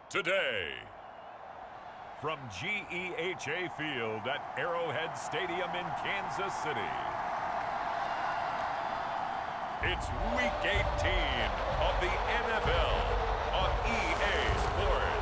today. From GEHA Field at Arrowhead Stadium in Kansas City, it's Week 18 of the NFL on EA Sports.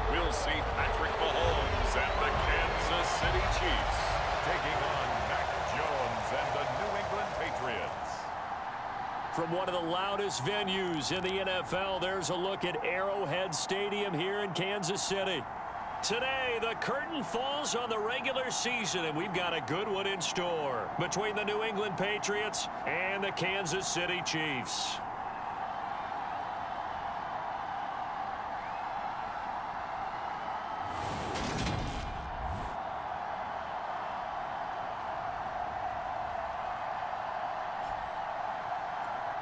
We'll see Patrick Mahomes and the Kansas City Chiefs taking on Mac Jones and the New England Patriots. From one of the loudest venues in the NFL, there's a look at Arrowhead Stadium here in Kansas City. Today, the curtain falls on the regular season, and we've got a good one in store between the New England Patriots and the Kansas City Chiefs.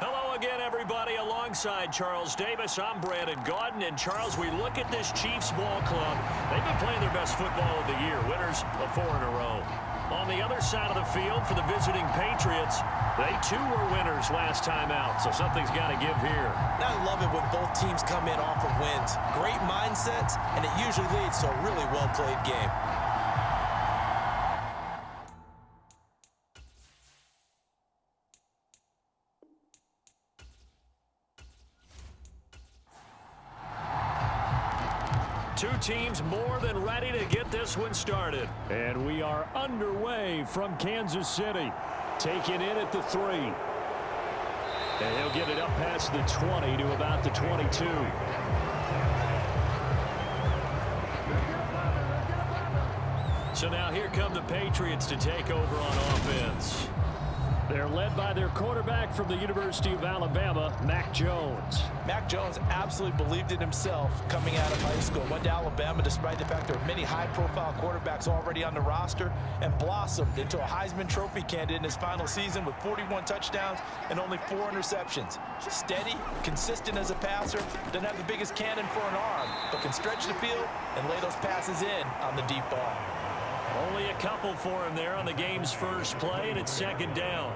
Hello again, everybody. Alongside Charles Davis, I'm Brandon Gaudin. And Charles, we look at this Chiefs ball club. They've been playing their best football of the year, winners of 4 in a row. On the other side of the field for the visiting Patriots, they too were winners last time out, so something's got to give here. I love it when both teams come in off of wins. Great mindsets, and it usually leads to a really well-played game. Two teams more than ready to get this one started. And we are underway from Kansas City. Taking in at the 3. And he'll get it up past the 20 to about the 22. So now here come the Patriots to take over on offense. They're led by their quarterback from the University of Alabama, Mac Jones. Mac Jones absolutely believed in himself coming out of high school. Went to Alabama despite the fact there are many high-profile quarterbacks already on the roster, and blossomed into a Heisman Trophy candidate in his final season with 41 touchdowns and only 4 interceptions. Steady, consistent as a passer, doesn't have the biggest cannon for an arm, but can stretch the field and lay those passes in on the deep ball. Only a couple for him there on the game's first play, and it's second down.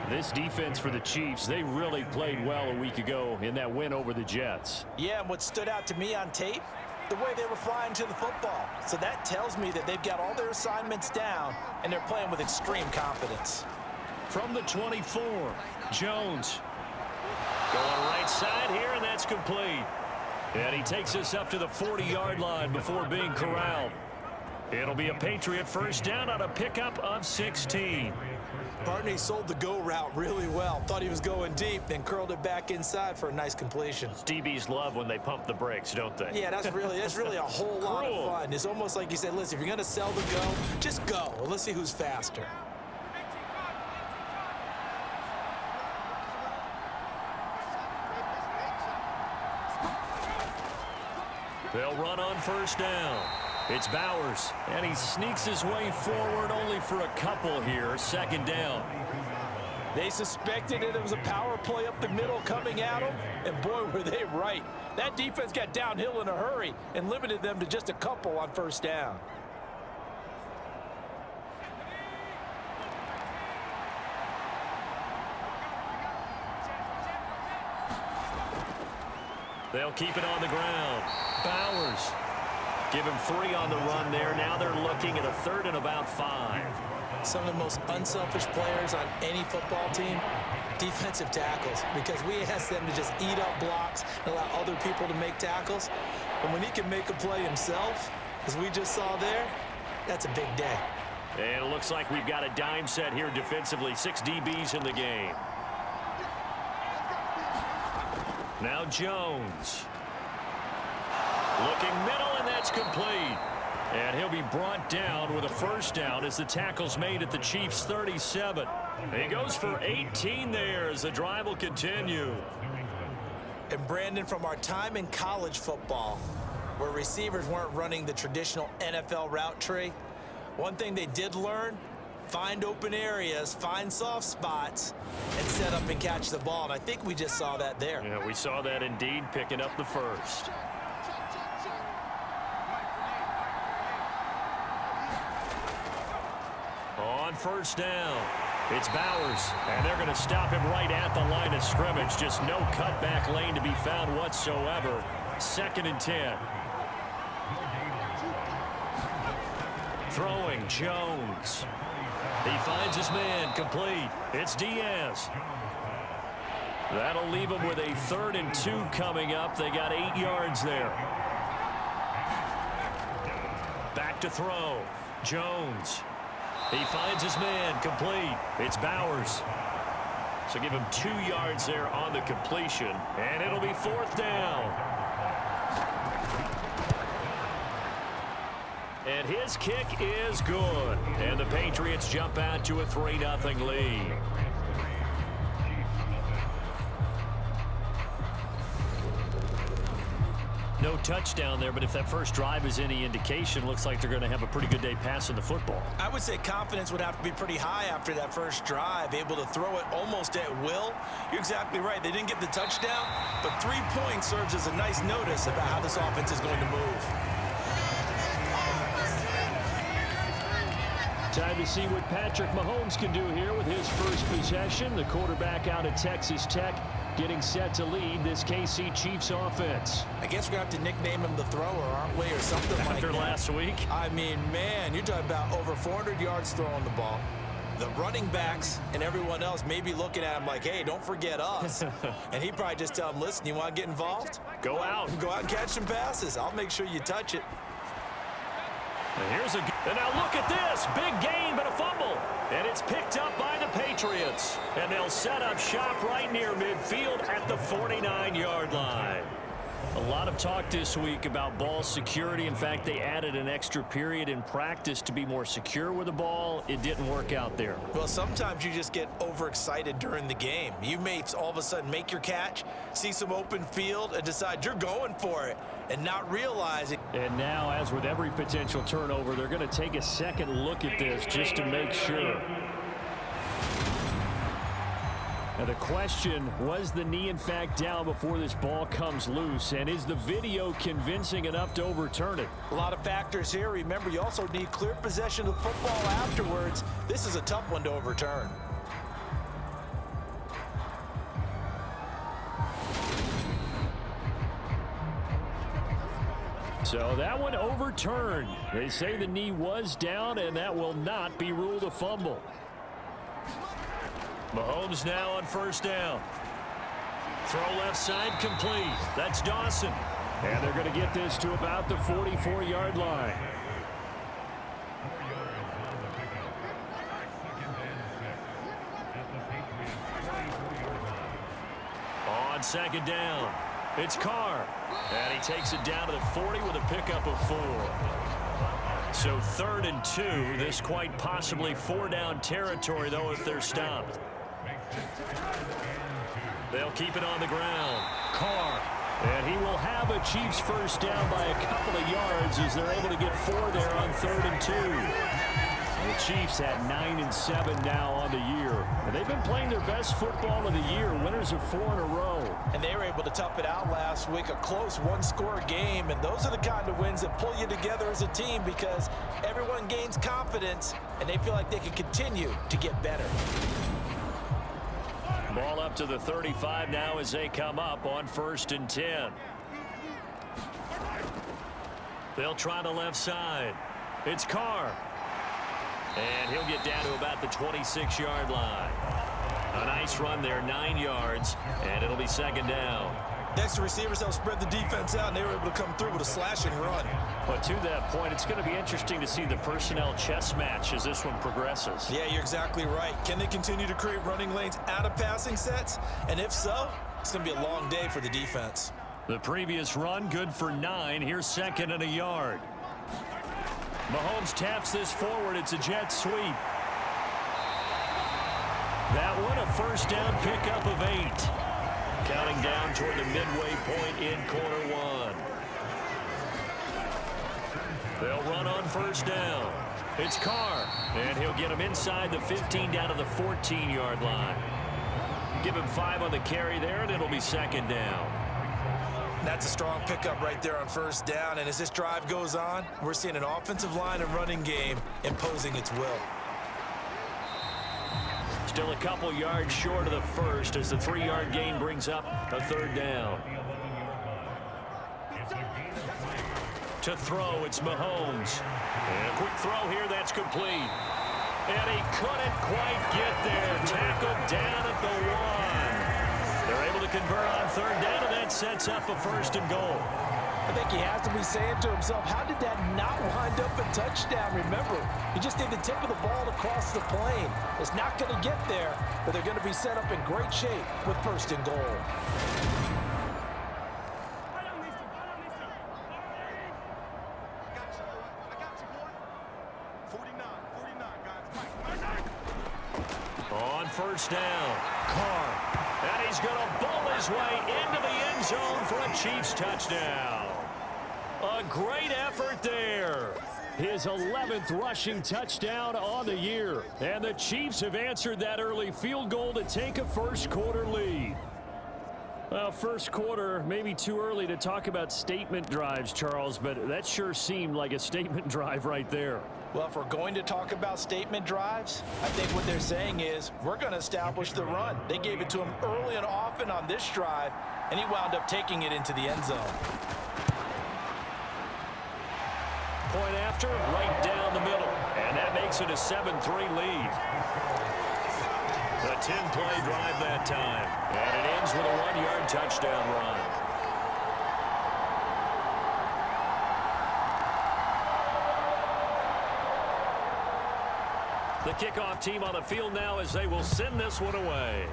This defense for the Chiefs, they really played well a week ago in that win over the Jets. Yeah, and what stood out to me on tape, the way they were flying to the football. So that tells me that they've got all their assignments down, and they're playing with extreme confidence. From the 24, Jones. Going right side here, and that's complete. And he takes us up to the 40-yard line before being corralled. It'll be a Patriot first down on a pickup of 16. Barney sold the go route really well. Thought he was going deep, then curled it back inside for a nice completion. DBs love when they pump the brakes, don't they? Yeah, that's really a whole lot of fun. It's almost like you said, listen, if you're going to sell the go, just go. Let's see who's faster. They'll run on first down. It's Bowers, and he sneaks his way forward only for a couple here. Second down. They suspected it was a power play up the middle coming at them, and boy, were they right. That defense got downhill in a hurry and limited them to just a couple on first down. They'll keep it on the ground. Bowers. Give him 3 on the run there. Now they're looking at a third and about 5. Some of the most unselfish players on any football team, defensive tackles, because we ask them to just eat up blocks and allow other people to make tackles. And when he can make a play himself, as we just saw there, that's a big day. And it looks like we've got a dime set here defensively. 6 DBs in the game. Now Jones. Looking middle, and that's complete. And he'll be brought down with a first down as the tackle's made at the Chiefs' 37. He goes for 18 there as the drive will continue. And Brandon, from our time in college football, where receivers weren't running the traditional NFL route tree, one thing they did learn, find open areas, find soft spots, and set up and catch the ball. And I think we just saw that there. Yeah, we saw that indeed, picking up the first. On first down, it's Bowers, and they're going to stop him right at the line of scrimmage. Just no cutback lane to be found whatsoever. 2nd and 10. Throwing, Jones. He finds his man, complete. It's Diaz. That'll leave him with a 3rd and 2 coming up. They got 8 yards there. Back to throw, Jones. He finds his man, complete. It's Bowers. So give him 2 yards there on the completion, and it'll be 4th down. And his kick is good. And the Patriots jump out to a 3-0 lead. No touchdown there, but if that first drive is any indication, looks like they're going to have a pretty good day passing the football. I would say confidence would have to be pretty high after that first drive, able to throw it almost at will. You're exactly right. They didn't get the touchdown, but 3 points serves as a nice notice about how this offense is going to move. Time to see what Patrick Mahomes can do here with his first possession. The quarterback out of Texas Tech getting set to lead this KC Chiefs offense. I guess we're going to have to nickname him the thrower, aren't we, or something like that. After last week? I mean, man, you're talking about over 400 yards throwing the ball. The running backs and everyone else may be looking at him like, hey, don't forget us. And he probably just tell him, listen, you want to get involved? Go out. Go out and catch some passes. I'll make sure you touch it. And now look at this. Big gain, but a fumble. And it's picked up by the Patriots. And they'll set up shop right near midfield at the 49-yard line. A lot of talk this week about ball security. In fact, they added an extra period in practice to be more secure with the ball. It didn't work out there. Well, sometimes you just get overexcited during the game. You may all of a sudden make your catch, see some open field, and decide you're going for it and not realizing. And now, as with every potential turnover, they're going to take a second look at this just to make sure. Now the question, was the knee in fact down before this ball comes loose? And is the video convincing enough to overturn it? A lot of factors here. Remember, you also need clear possession of the football afterwards. This is a tough one to overturn. So that one overturned. They say the knee was down, and that will not be ruled a fumble. Mahomes now on first down. Throw left side complete. That's Dawson. And they're going to get this to about the 44-yard line. On second down, it's Carr. And he takes it down to the 40 with a pickup of 4. So 3rd and 2. This quite possibly 4-down territory, though, if they're stopped. They'll keep it on the ground. Carr. And he will have a Chiefs first down by a couple of yards as they're able to get 4 there on 3rd and 2. The Chiefs at 9-7 now on the year. And they've been playing their best football of the year, winners of 4 in a row. And they were able to tough it out last week, a close one-score game. And those are the kind of wins that pull you together as a team because everyone gains confidence and they feel like they can continue to get better. Ball up to the 35 now as they come up on 1st and 10. They'll try the left side. It's Carr. And he'll get down to about the 26-yard line. A nice run there, 9 yards, and it'll be 2nd down. Next, the receivers help spread the defense out, and they were able to come through with a slashing run. But to that point, it's going to be interesting to see the personnel chess match as this one progresses. Yeah, you're exactly right. Can they continue to create running lanes out of passing sets? And if so, it's going to be a long day for the defense. The previous run, good for 9. Here's 2nd and a yard. Mahomes taps this forward. It's a jet sweep. That one, a first down pickup of 8. Counting down toward the midway point in quarter 1. They'll run on first down. It's Carr, and he'll get him inside the 15 down to the 14-yard line. Give him 5 on the carry there, and it'll be second down. That's a strong pickup right there on first down, and as this drive goes on, we're seeing an offensive line and running game imposing its will. Still a couple yards short of the first as the 3-yard gain brings up a third down. To throw, it's Mahomes. And a quick throw here, that's complete. And he couldn't quite get there. Tackled down at the 1. They're able to convert on third down, and that sets up a first and goal. I think he has to be saying to himself, how did that not wind up a touchdown? Remember, you just need the tip of the ball to cross the plane. It's not going to get there, but they're going to be set up in great shape with first and goal. On first down, Carr. And he's going to bowl his way into the end zone for a Chiefs touchdown. A great effort there. His 11th rushing touchdown on the year. And the Chiefs have answered that early field goal to take a first quarter lead. Well, first quarter, maybe too early to talk about statement drives, Charles, but that sure seemed like a statement drive right there. Well, if we're going to talk about statement drives, I think what they're saying is we're going to establish the run. They gave it to him early and often on this drive, and he wound up taking it into the end zone. Point after, right down the middle, and that makes it a 7-3 lead. A 10-play drive that time, and it ends with a 1-yard touchdown run. The kickoff team on the field now as they will send this one away.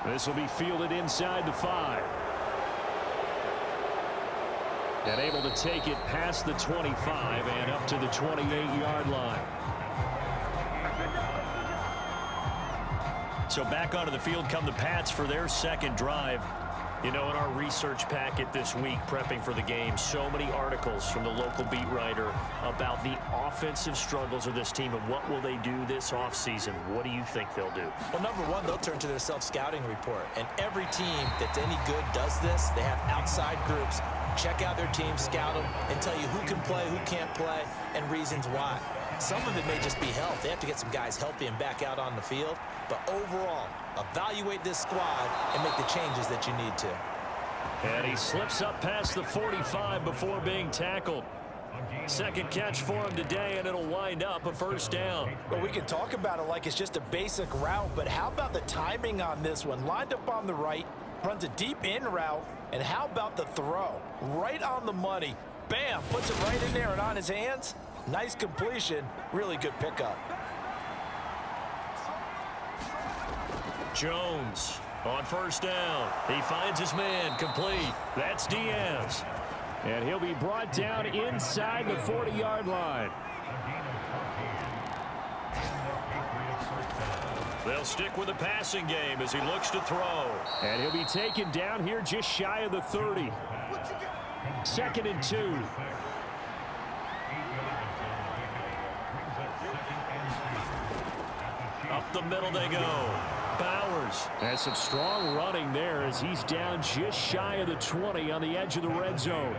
This will be fielded inside the 5. And able to take it past the 25 and up to the 28-yard line. So back onto the field come the Pats for their second drive. You know, in our research packet this week, prepping for the game, so many articles from the local beat writer about the offensive struggles of this team and what will they do this offseason. What do you think they'll do? Well, number one, they'll turn to their self-scouting report. And every team that's any good does this. They have outside groups. Check out their team, scout them, and tell you who can play, who can't play, and reasons why. Some of it may just be health. They have to get some guys healthy and back out on the field. But overall, evaluate this squad and make the changes that you need to. And he slips up past the 45 before being tackled. Second catch for him today, and it'll wind up a first down. Well, we can talk about it like it's just a basic route, but how about the timing on this one? Lined up on the right, runs a deep in route, and how about the throw? Right on the money. Bam, puts it right in there and on his hands. Nice completion, really good pickup. Jones on first down. He finds his man, complete. That's Diaz. And he'll be brought down inside the 40-yard line. They'll stick with the passing game as he looks to throw. And he'll be taken down here just shy of the 30. 2nd and 2. Up the middle they go. Bowers has some strong running there as he's down just shy of the 20 on the edge of the red zone.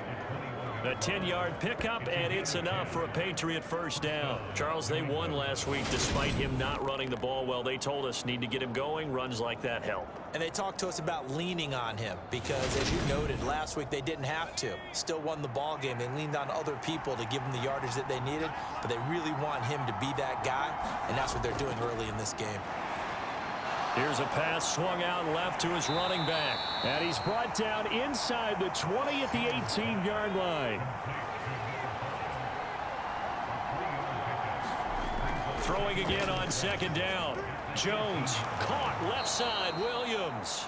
A 10-yard pickup, and it's enough for a Patriot first down. Charles, they won last week despite him not running the ball well. They told us need to get him going. Runs like that help. And they talked to us about leaning on him because, as you noted, last week they didn't have to. Still won the ball game. They leaned on other people to give them the yardage that they needed, but they really want him to be that guy, and that's what they're doing early in this game. Here's a pass swung out left to his running back. And he's brought down inside the 20 at the 18-yard line. Throwing again on second down. Jones caught left side. Williams.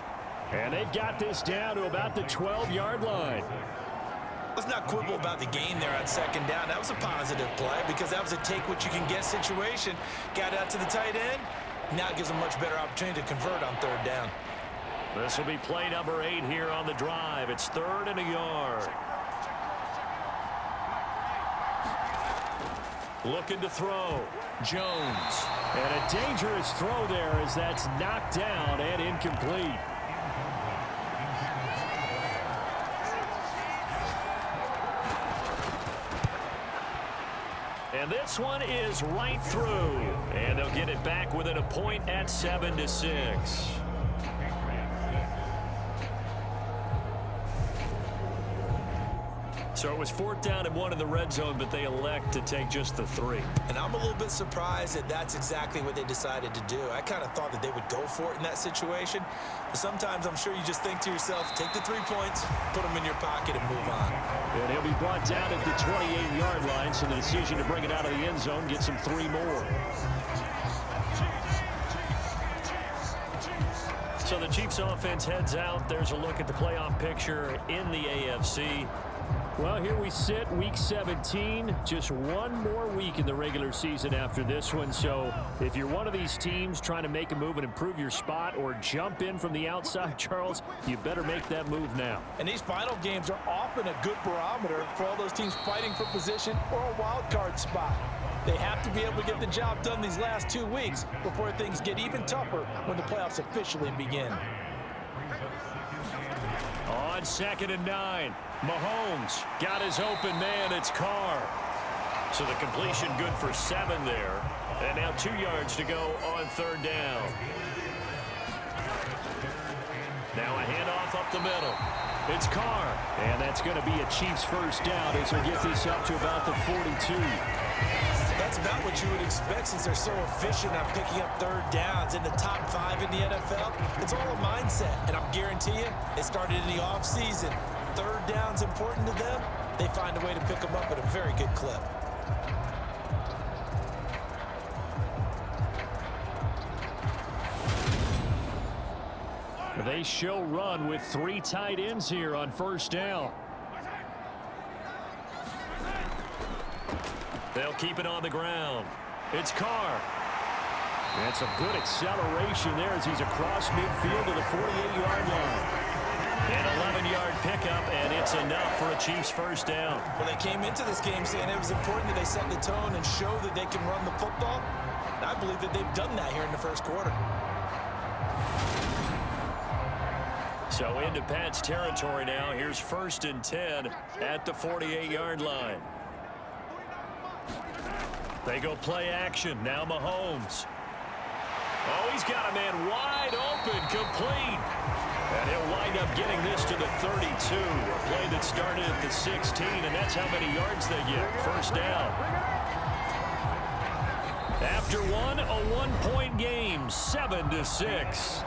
And they've got this down to about the 12-yard line. Let's not quibble about the gain there on second down. That was a positive play because that was a take-what-you-can-get situation. Got out to the tight end. Now it gives them a much better opportunity to convert on third down. This will be play number 8 here on the drive. It's 3rd and a yard. Looking to throw. Jones. And a dangerous throw there as that's knocked down and incomplete. And this one is right through. And they'll get it back within a point at 7-6. So it was 4th down and 1 in the red zone, but they elect to take just the 3. And I'm a little bit surprised that that's exactly what they decided to do. I kind of thought that they would go for it in that situation. But sometimes I'm sure you just think to yourself, take the 3 points, put them in your pocket, and move on. And he'll be brought down at the 28-yard line, so the decision to bring it out of the end zone gets him 3 more. So the Chiefs offense heads out. There's a look at the playoff picture in the AFC. Well, here we sit, week 17, just one more week in the regular season after this one. So if you're one of these teams trying to make a move and improve your spot or jump in from the outside, Charles, you better make that move now. And these final games are often a good barometer for all those teams fighting for position or a wild card spot. They have to be able to get the job done these last 2 weeks before things get even tougher when the playoffs officially begin. On 2nd and 9, Mahomes got his open man. It's Carr. So the completion good for 7 there. And now 2 yards to go on 3rd down. Now a handoff up the middle. It's Carr. And that's going to be a Chiefs first down as they get this up to about the 42. That's about what you would expect since they're so efficient on picking up 3rd downs in the top 5 in the NFL. It's all a mindset, and I'm guarantee you, it started in the offseason. 3rd down's important to them. They find a way to pick them up at a very good clip. They show run with 3 tight ends here on 1st down. They'll keep it on the ground. It's Carr. And some good acceleration there as he's across midfield to the 48-yard line. An 11-yard pickup, and it's enough for a Chiefs first down. Well, they came into this game saying it was important that they set the tone and show that they can run the football. And I believe that they've done that here in the first quarter. So into Pat's territory now. Here's 1st and 10 at the 48-yard line. They go play action. Now Mahomes. Oh, he's got a man wide open, complete. And he'll wind up getting this to the 32. A play that started at the 16, and that's how many yards they get. First down. After one, a one-point game, 7-6.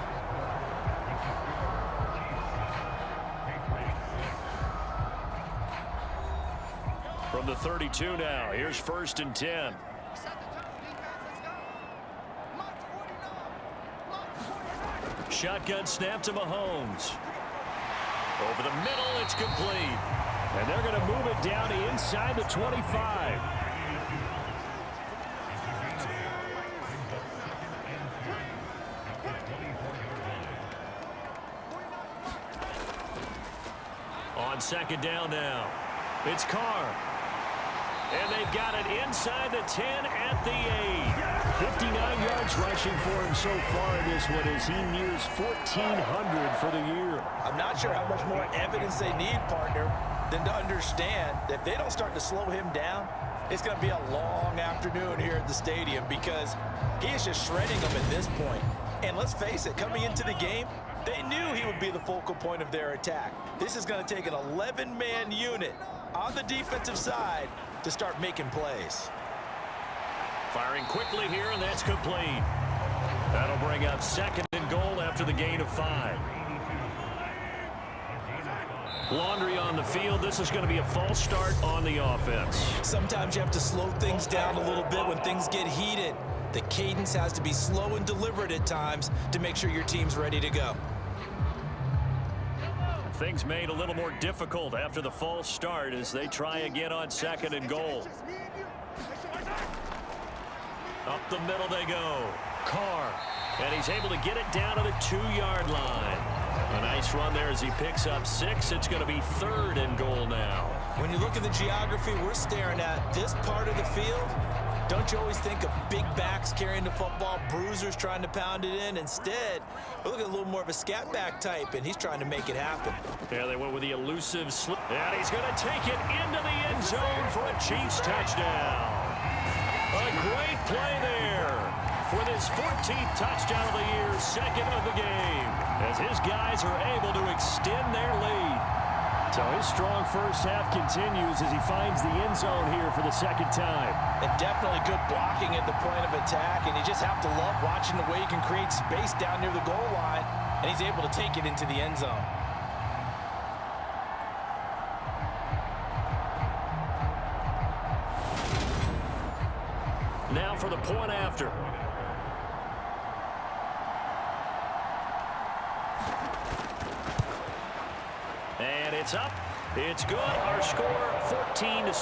From the 32 now, here's 1st and 10. Shotgun snap to Mahomes. Over the middle, it's complete. And they're going to move it down to inside the 25. On 2nd down now, it's Carr. And they've got it inside the 10 at the 8. 59 yards rushing for him so far in this one as he nears 1,400 for the year. I'm not sure how much more evidence they need, partner, than to understand that if they don't start to slow him down, it's going to be a long afternoon here at the stadium because he is just shredding them at this point. And let's face it, coming into the game, they knew he would be the focal point of their attack. This is going to take an 11-man unit on the defensive side to start making plays. Firing quickly here, and that's complete. That'll bring up 2nd and goal after the gain of 5. Laundry on the field. This is going to be a false start on the offense. Sometimes you have to slow things down a little bit when things get heated. The cadence has to be slow and deliberate at times to make sure your team's ready to go. Things made a little more difficult after the false start as they try again on 2nd and goal. Up the middle they go. Carr. And he's able to get it down to the 2-yard line. A nice run there as he picks up 6. It's going to be 3rd and goal now. When you look at the geography we're staring at, this part of the field Don't you always think of big backs carrying the football, bruisers trying to pound it in? Instead, we're looking at a little more of a scat back type, and he's trying to make it happen. Yeah, they went with the elusive slip. And he's going to take it into the end zone for a Chiefs touchdown. A great play there with his 14th touchdown of the year, second of the game, as his guys are able to extend their lead. So his strong first half continues as he finds the end zone here for the second time. And definitely good blocking at the point of attack, and you just have to love watching the way he can create space down near the goal line, and he's able to take it into the end zone. Now for the point after. And it's up. It's good. Our score, 14-6.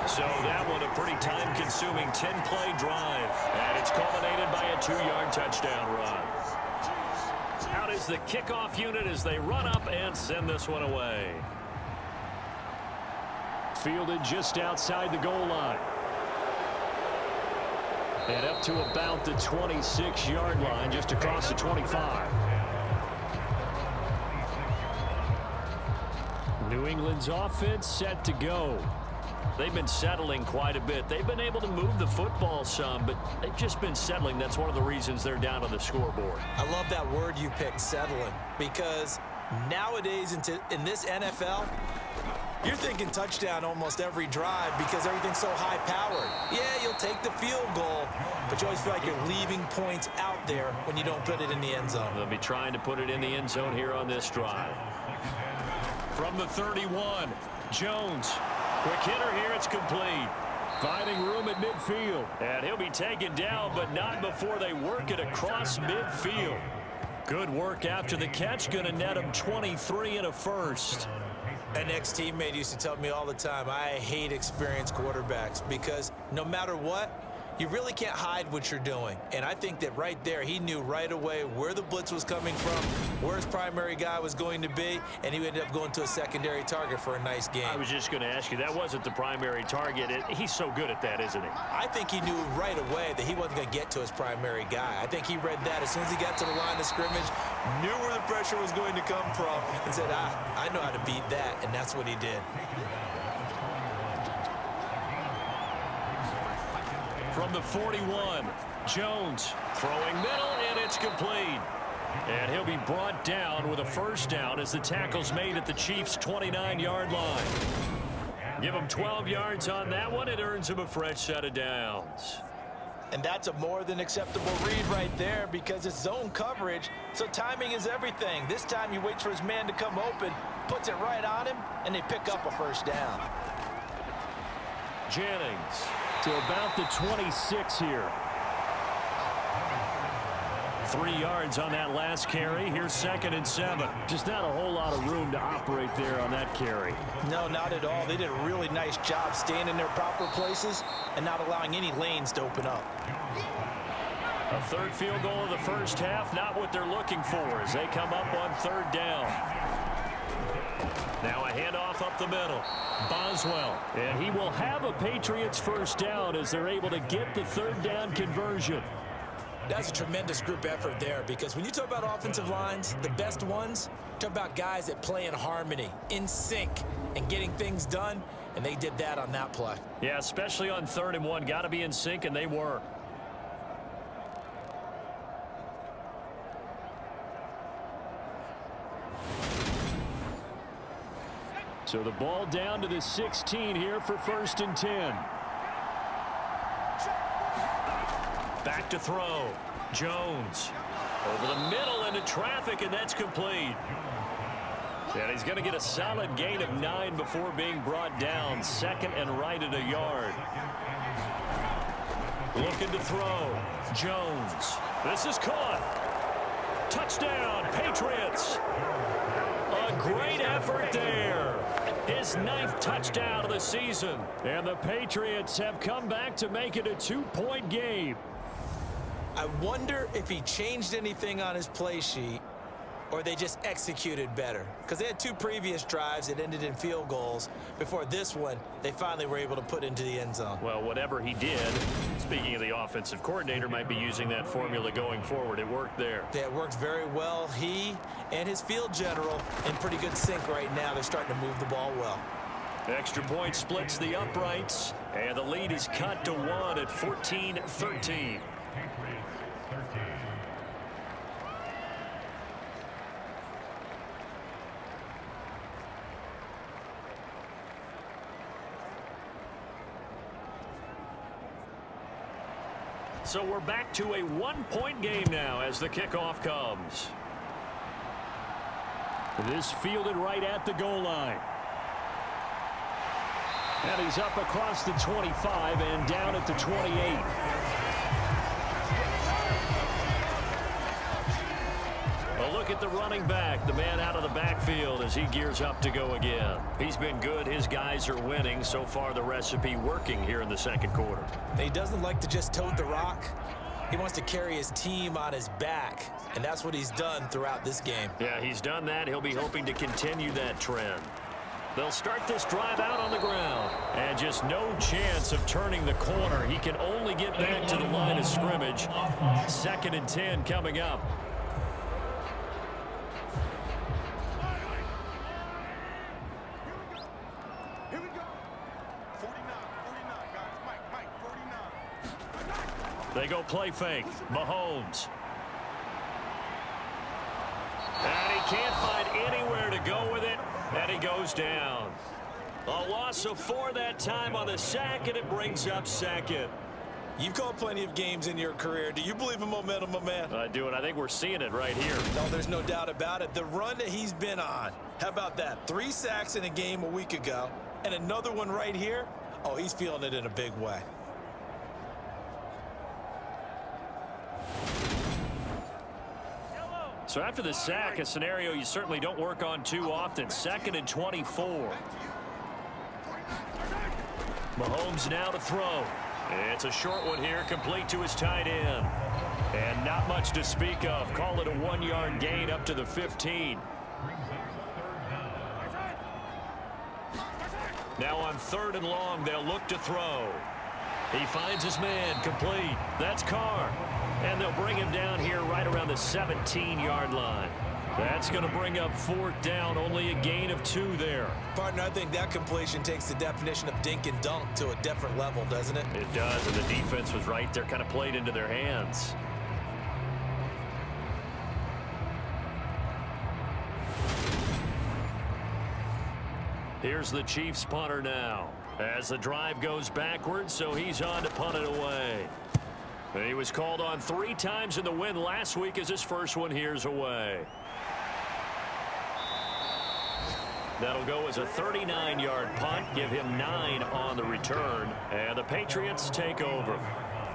So that one a pretty time-consuming 10-play drive. And it's culminated by a 2-yard touchdown run. Out is the kickoff unit as they run up and send this one away. Fielded just outside the goal line. And up to about the 26-yard line, just across the 25. New England's offense set to go. They've been settling quite a bit. They've been able to move the football some, but they've just been settling. That's one of the reasons they're down on the scoreboard. I love that word you picked, settling, because nowadays in this NFL, you're thinking touchdown almost every drive because everything's so high-powered. Yeah, you'll take the field goal, but you always feel like you're leaving points out there when you don't put it in the end zone. They'll be trying to put it in the end zone here on this drive. From the 31, Jones. Quick hitter here, it's complete. Finding room at midfield. And he'll be taken down, but not before they work it across midfield. Good work after the catch, going to net him 23 and a first. An ex-teammate used to tell me all the time, I hate experienced quarterbacks because no matter what, you really can't hide what you're doing. And I think that right there, he knew right away where the blitz was coming from, where his primary guy was going to be, and he ended up going to a secondary target for a nice game. I was just going to ask you, that wasn't the primary target. He's so good at that, isn't he? I think he knew right away that he wasn't going to get to his primary guy. I think he read that as soon as he got to the line of scrimmage, knew where the pressure was going to come from, and said, I know how to beat that, and that's what he did. From the 41, Jones throwing middle, and it's complete. And he'll be brought down with a first down as the tackle's made at the Chiefs' 29-yard line. Give him 12 yards on that one. It earns him a fresh set of downs. And that's a more than acceptable read right there because it's zone coverage, so timing is everything. This time he waits for his man to come open, puts it right on him, and they pick up a first down. Jennings. To about the 26 here. 3 yards on that last carry. Here's 2nd and 7. Just not a whole lot of room to operate there on that carry. No, not at all. They did a really nice job staying in their proper places and not allowing any lanes to open up. A third field goal of the first half, not what they're looking for as they come up on 3rd down. Now a handoff up the middle. Boswell. And he will have a Patriots first down as they're able to get the 3rd down conversion. That's a tremendous group effort there because when you talk about offensive lines, the best ones, talk about guys that play in harmony, in sync, and getting things done, and they did that on that play. Yeah, especially on 3rd and 1. Got to be in sync, and they were. So the ball down to the 16 here for 1st and 10. Back to throw. Jones. Over the middle into traffic, and that's complete. And he's going to get a solid gain of 9 before being brought down. 2nd and right at a yard. Looking to throw. Jones. This is caught. Touchdown, Patriots. A great effort there. His 9th touchdown of the season. And the Patriots have come back to make it a 2-point game. I wonder if he changed anything on his play sheet or they just executed better? Because they had 2 previous drives that ended in field goals. Before this one, they finally were able to put into the end zone. Well, whatever he did, speaking of the offensive coordinator, might be using that formula going forward. It worked there. Yeah, it worked very well. He and his field general in pretty good sync right now. They're starting to move the ball well. Extra point splits the uprights, and the lead is cut to 1 at 14-13. So we're back to a 1-point game now as the kickoff comes. This fielded right at the goal line. And he's up across the 25 and down at the 28. A look at the running back, the man out of the backfield as he gears up to go again. He's been good. His guys are winning. So far, the recipe working here in the second quarter. He doesn't like to just tote the rock. He wants to carry his team on his back, and that's what he's done throughout this game. Yeah, he's done that. He'll be hoping to continue that trend. They'll start this drive out on the ground. And just no chance of turning the corner. He can only get back to the line of scrimmage. 2nd and 10 coming up. Here we go. 49, guys. Mike, 49. They go play fake. Mahomes. And he can't find anywhere to go with it. And he goes down. A loss of 4 that time on the sack, and it brings up 2nd. You've called plenty of games in your career. Do you believe in momentum, my man? I do, and I think we're seeing it right here. No, there's no doubt about it. The run that he's been on, how about that? 3 sacks in a game a week ago, and another one right here. Oh, he's feeling it in a big way. So after the sack, a scenario you certainly don't work on too often. 2nd and 24. Mahomes now to throw. It's a short one here, complete to his tight end. And not much to speak of. Call it a 1-yard gain up to the 15. Now on 3rd and long, they'll look to throw. He finds his man, complete. That's Carr. And they'll bring him down here right around the 17-yard line. That's going to bring up 4th down, only a gain of 2 there. Partner, I think that completion takes the definition of dink and dunk to a different level, doesn't it? It does, and the defense was right there, kind of played into their hands. Here's the Chiefs punter now. As the drive goes backwards, so he's on to punt it away. And he was called on 3 times in the win last week as his first one here's away. That'll go as a 39-yard punt, give him 9 on the return, and the Patriots take over.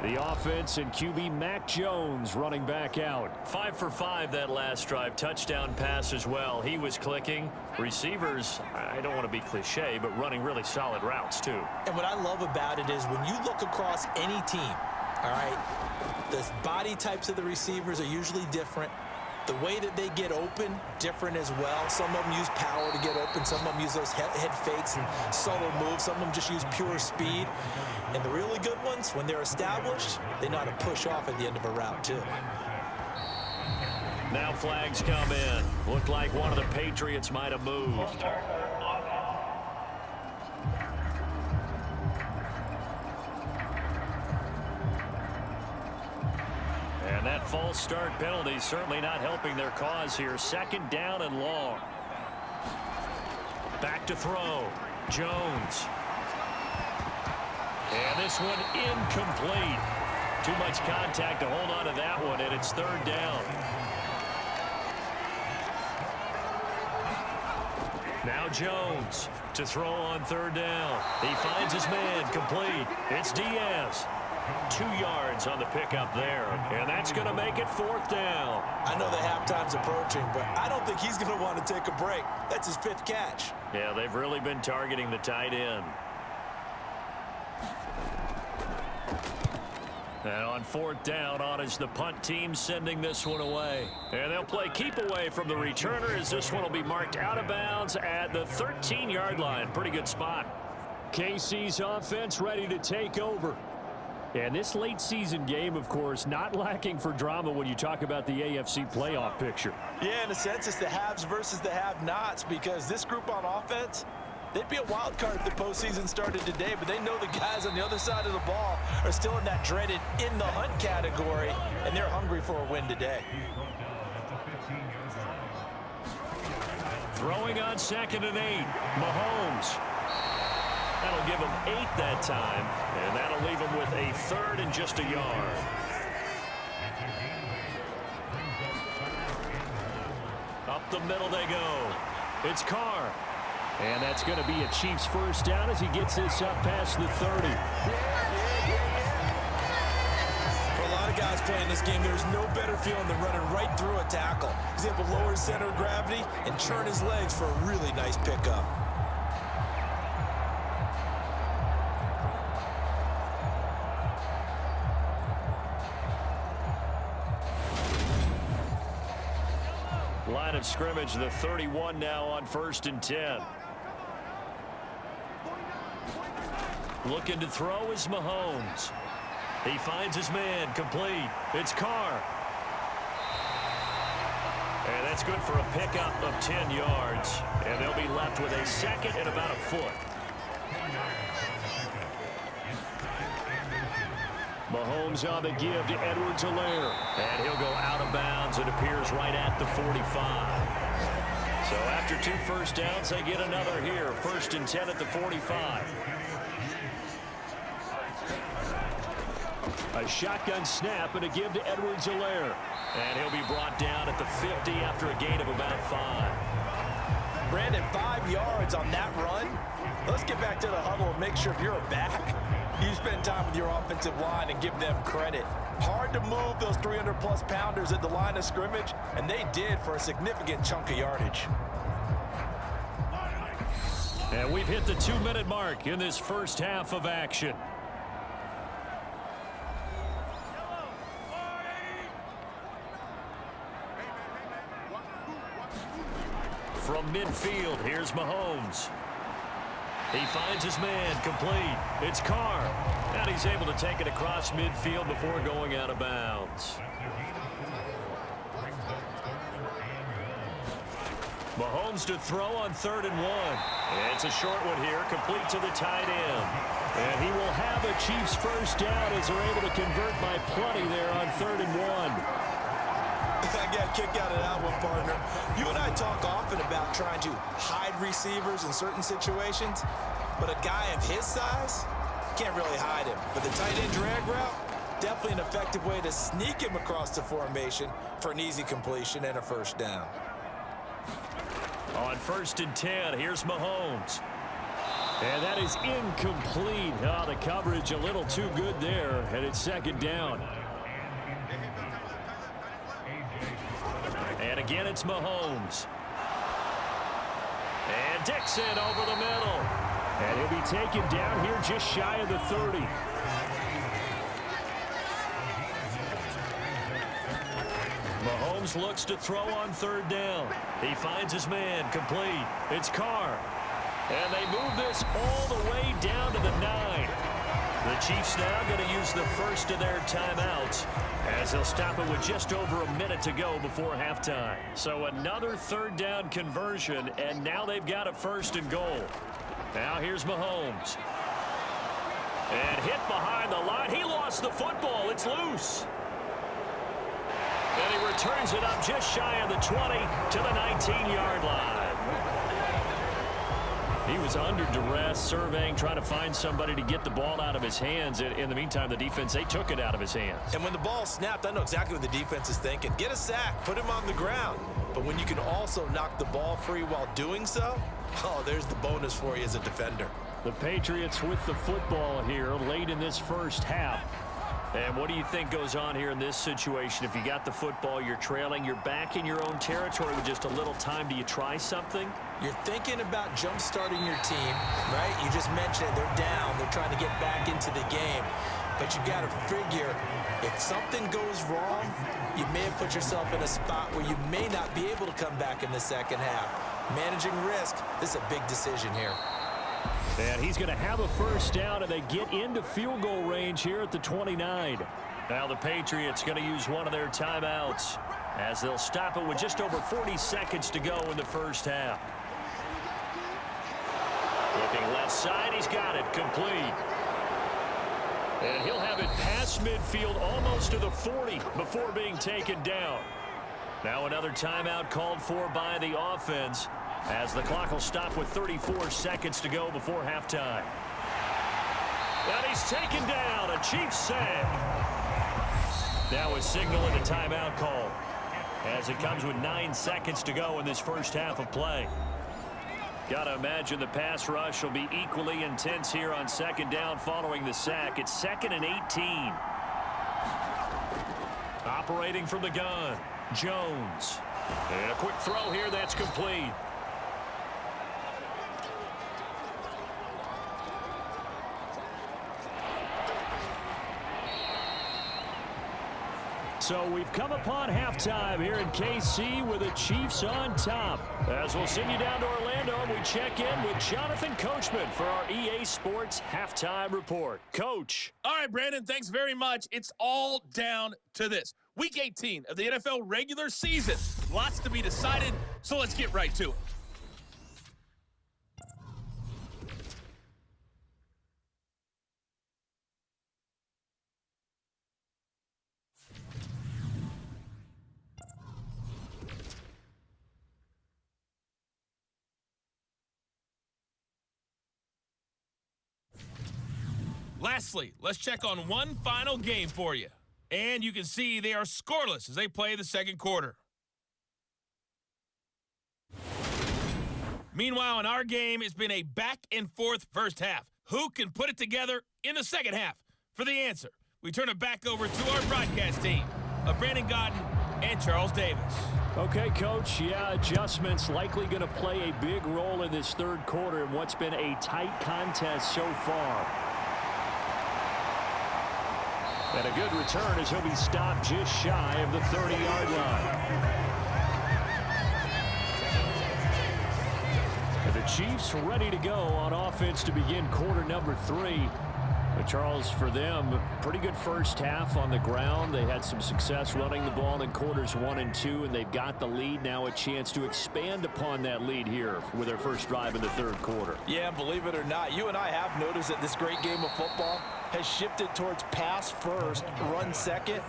The offense and QB Mac Jones running back out. 5 for 5 that last drive. Touchdown pass as well. He was clicking. Receivers, I don't want to be cliche, but running really solid routes too. And what I love about it is when you look across any team, all right, the body types of the receivers are usually different. The way that they get open, different as well. Some of them use power to get open. Some of them use those head fakes and subtle moves. Some of them just use pure speed. And the really good ones, when they're established, they know how to push off at the end of a route, too. Now flags come in. Looked like one of the Patriots might have moved. And that false start penalty certainly not helping their cause here. 2nd down and long. Back to throw. Jones. And this one incomplete. Too much contact to hold on to that one, and it's 3rd down. Now Jones to throw on 3rd down. He finds his man, complete. It's Diaz. 2 yards on the pickup there, and that's going to make it 4th down. I know the halftime's approaching, but I don't think he's going to want to take a break. That's his 5th catch. Yeah, they've really been targeting the tight end. And on fourth down, on is the punt team sending this one away. And they'll play keep away from the returner as this one will be marked out of bounds at the 13-yard line. Pretty good spot. KC's offense ready to take over. And this late season game, of course, not lacking for drama when you talk about the AFC playoff picture. Yeah, in a sense, it's the haves versus the have-nots, because this group on offense, they'd be a wild card if the postseason started today, but they know the guys on the other side of the ball are still in that dreaded in the hunt category, and they're hungry for a win today. Throwing on 2nd and 8, Mahomes. That'll give him 8 that time, and that'll leave him with a 3rd and just a yard. Up the middle they go. It's Carr. And that's going to be a Chiefs first down as he gets this up past the 30. For a lot of guys playing this game, there's no better feeling than running right through a tackle. He's able to lower his center of gravity and churn his legs for a really nice pickup. Line of scrimmage, the 31 now on 1st and 10. Looking to throw is Mahomes. He finds his man, complete. It's Carr. And that's good for a pickup of 10 yards. And they'll be left with a 2nd and about a foot. Mahomes on the give to Edwards-Helaire. And he'll go out of bounds. It appears right at the 45. So after 2 first downs, they get another here. 1st and 10 at the 45. A shotgun snap and a give to Edwards-Helaire. And he'll be brought down at the 50 after a gain of about 5. Brandon, 5 yards on that run. Let's get back to the huddle and make sure if you're a back, you spend time with your offensive line and give them credit. Hard to move those 300-plus pounders at the line of scrimmage, and they did for a significant chunk of yardage. And we've hit the 2-minute mark in this first half of action. From midfield, here's Mahomes. He finds his man, complete. It's Carr. And he's able to take it across midfield before going out of bounds. Mahomes to throw on 3rd and 1. And it's a short one here, complete to the tight end. And he will have a Chiefs first down as they're able to convert by plenty there on 3rd and 1. I got a kick out of that one, partner. You and I talk often about trying to hide receivers in certain situations, but a guy of his size can't really hide him. But the tight end drag route, definitely an effective way to sneak him across the formation for an easy completion and a first down. On 1st and 10, here's Mahomes. And that is incomplete. Oh, the coverage a little too good there, and it's 2nd down. And again, it's Mahomes. And Dixon over the middle. And he'll be taken down here just shy of the 30. Mahomes looks to throw on 3rd down. He finds his man, complete. It's Carr. And they move this all the way down to the 9. The Chiefs now going to use the first of their timeouts as they'll stop it with just over a minute to go before halftime. So another 3rd down conversion, and now they've got a 1st and goal. Now here's Mahomes. And hit behind the line. He lost the football. It's loose. And he returns it up just shy of the 20 to the 19-yard line. He was under duress, surveying, trying to find somebody to get the ball out of his hands. In the meantime, the defense, they took it out of his hands. And when the ball snapped, I know exactly what the defense is thinking. Get a sack, put him on the ground. But when you can also knock the ball free while doing so, oh, there's the bonus for you as a defender. The Patriots with the football here late in this first half. And what do you think goes on here in this situation? If you got the football, you're trailing, you're back in your own territory with just a little time. Do you try something? You're thinking about jump-starting your team, right? You just mentioned it. They're down. They're trying to get back into the game. but you got to figure if something goes wrong, you may have put yourself in a spot where you may not be able to come back in the second half. Managing risk, this is a big decision here. And he's going to have a first down, and they get into field goal range here at the 29. Now the Patriots going to use one of their timeouts as they'll stop it with just over 40 seconds to go in the first half. Looking left side, he's got it complete. And he'll have it past midfield almost to the 40 before being taken down. Now another timeout called for by the offense as the clock will stop with 34 seconds to go before halftime. And he's taken down, a Chiefs sack. Now a signal and a timeout call as it comes with 9 seconds to go in this first half of play. Got to imagine the pass rush will be equally intense here on second down following the sack. It's 2nd and 18. Operating from the gun, Jones. And a quick throw here that's complete. So we've come upon halftime here in KC with the Chiefs on top. As we'll send you down to Orlando, and we check in with Jonathan Coachman for our EA Sports Halftime Report. Coach. All right, Brandon, thanks very much. It's all down to this. Week 18 of the NFL regular season. Lots to be decided, so let's get right to it. Lastly, let's check on one final game for you. And you can see they are scoreless as they play the second quarter. Meanwhile, in our game, it's been a back-and-forth first half. Who can put it together in the second half? For the answer, we turn it back over to our broadcast team of Brandon Godden and Charles Davis. Okay, Coach. Yeah, adjustments likely going to play a big role in this third quarter in what's been a tight contest so far. And a good return as he'll be stopped just shy of the 30-yard line. The Chiefs ready to go on offense to begin quarter number 3. But Charles, for them, pretty good first half on the ground. They had some success running the ball in quarters 1 and 2, and they've got the lead now, a chance to expand upon that lead here with their first drive in the third quarter. Yeah, believe it or not, you and I have noticed that this great game of football has shifted towards pass first, run second.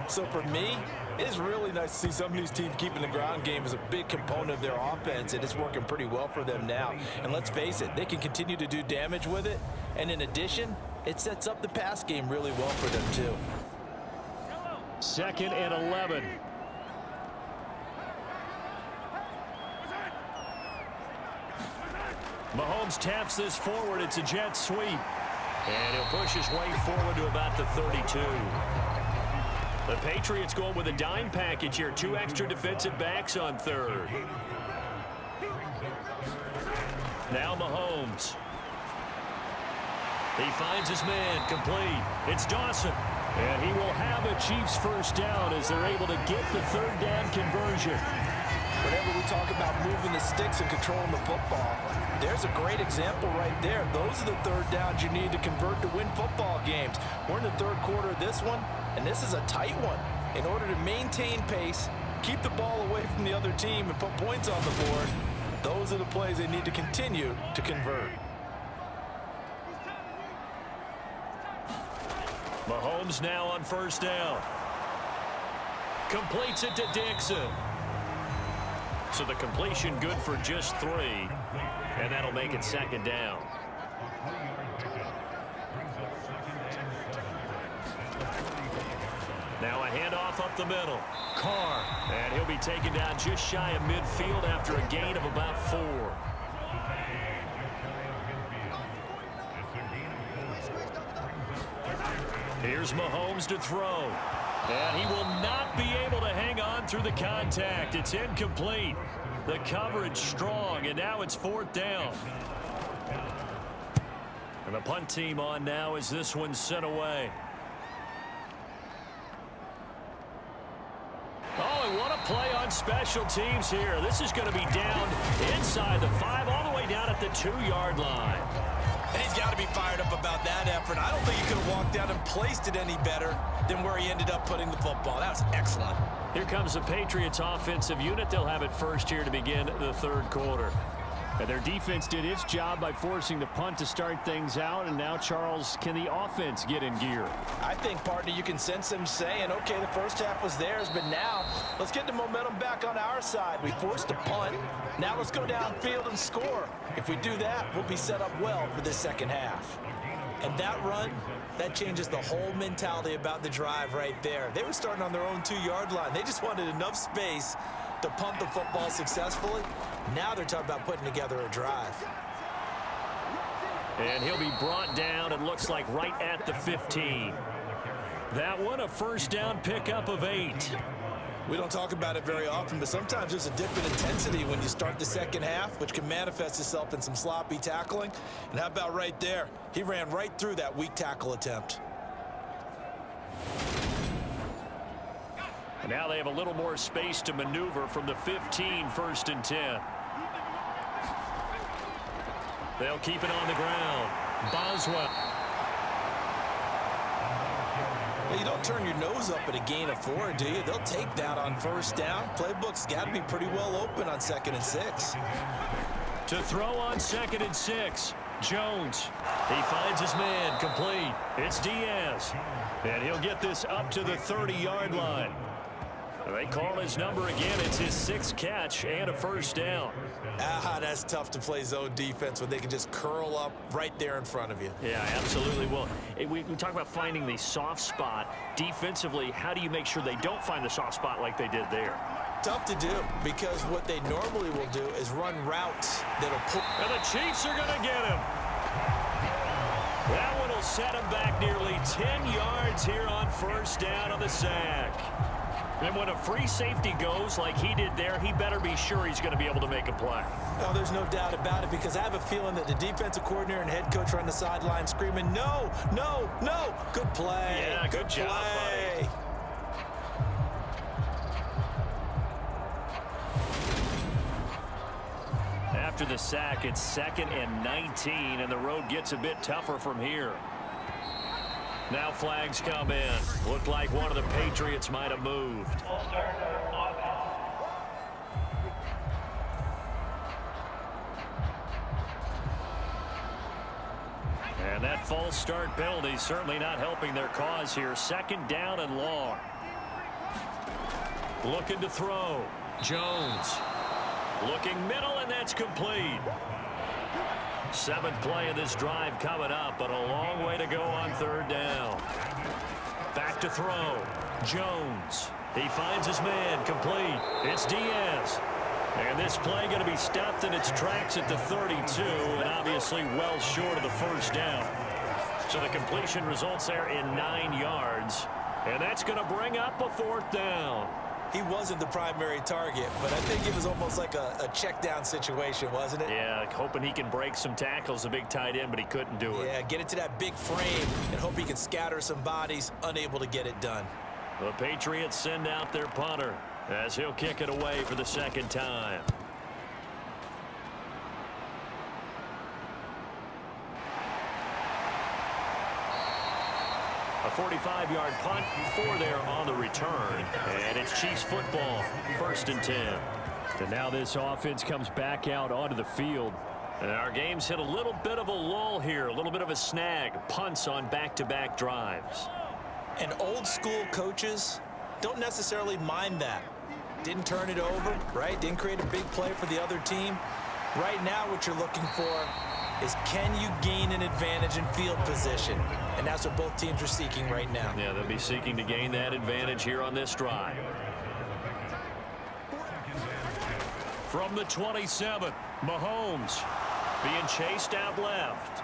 So for me, it's really nice to see some of these teams keeping the ground game as a big component of their offense, and it's working pretty well for them now. And let's face it, they can continue to do damage with it. And in addition, it sets up the pass game really well for them too. 2nd and 11. Mahomes taps this forward. It's a jet sweep. And he'll push his way forward to about the 32. The Patriots going with a dime package here. 2 extra defensive backs on third. Now Mahomes. He finds his man complete. It's Dawson. And he will have a Chiefs first down as they're able to get the third down conversion. Whenever we talk about moving the sticks and controlling the football, there's a great example right there. Those are the third downs you need to convert to win football games. We're in the third quarter of this one, and this is a tight one. In order to maintain pace, keep the ball away from the other team, and put points on the board, those are the plays they need to continue to convert. Mahomes now on first down. Completes it to Dixon. So the completion good for just 3. And that'll make it second down. Now a handoff up the middle. Carr. And he'll be taken down just shy of midfield after a gain of about 4. Here's Mahomes to throw. And he will not be able to hang on through the contact. It's incomplete. The coverage strong, and now it's 4th down. And the punt team on now as this one's sent away. play on special teams here. This is going to be down inside the 5, all the way down at the 2-yard line. And he's got to be fired up about that effort. I don't think he could have walked down and placed it any better than where he ended up putting the football. That was excellent. Here comes the Patriots offensive unit. They'll have it first here to begin the third quarter. And their defense did its job by forcing the punt to start things out. And now, Charles, can the offense get in gear? I think, partner, you can sense them saying, okay, the first half was theirs, but now let's get the momentum back on our side. We forced a punt. Now let's go downfield and score. If we do that, we'll be set up well for the second half. And that run, that changes the whole mentality about the drive right there. They were starting on their own 2-yard line. They just wanted enough space to punt the football successfully. Now they're talking about putting together a drive. And he'll be brought down, it looks like, right at the 15. That one, a first down pickup of 8. We don't talk about it very often, but sometimes there's a dip in intensity when you start the second half, which can manifest itself in some sloppy tackling. And how about right there? He ran right through that weak tackle attempt. And now they have a little more space to maneuver from the 15, 1st and 10. They'll keep it on the ground. Boswell. Well, you don't turn your nose up at a gain of 4, do you? They'll take that on first down. Playbook's got to be pretty well open on 2nd and 6. To throw on 2nd and 6. Jones. He finds his man. Complete. It's Diaz. And he'll get this up to the 30-yard line. They call his number again. It's his 6th catch and a first down. That's tough to play zone defense when they can just curl up right there in front of you. Yeah, absolutely. Well, we talk about finding the soft spot. Defensively, how do you make sure they don't find the soft spot like they did there? Tough to do, because what they normally will do is run routes that'll pull. And the Chiefs are going to get him. That one will set him back nearly 10 yards here on first down on the sack. And when a free safety goes like he did there, he better be sure he's going to be able to make a play. Oh, there's no doubt about it, because I have a feeling that the defensive coordinator and head coach are on the sideline screaming, no, no, no. Good play. Yeah, good job, buddy. After the sack, it's 2nd and 19, and the road gets a bit tougher from here. Now flags come in. Looked like one of the Patriots might have moved. And that false start penalty certainly not helping their cause here. 2nd down and long. Looking to throw. Jones. Looking middle, and that's complete. 7th play of this drive coming up, but a long way to go on 3rd down. Back to throw. Jones. He finds his man. Complete. It's Diaz. And this play going to be stopped in its tracks at the 32, and obviously well short of the first down. So the completion results there in 9 yards, and that's going to bring up a 4th down. He wasn't the primary target, but I think it was almost like a check down situation, wasn't it? Yeah, hoping he can break some tackles, a big tight end, but he couldn't do it. Yeah, get it to that big frame and hope he can scatter some bodies, unable to get it done. The Patriots send out their punter as he'll kick it away for the 2nd time. A 45-yard punt, 4 there on the return. And it's Chiefs football, 1st and 10. And now this offense comes back out onto the field. And our game's hit a little bit of a lull here, a little bit of a snag. Punts on back-to-back drives. And old school coaches don't necessarily mind that. Didn't turn it over, right? Didn't create a big play for the other team. Right now what you're looking for is, can you gain an advantage in field position? And that's what both teams are seeking right now. Yeah, they'll be seeking to gain that advantage here on this drive. From the 27, Mahomes being chased out left.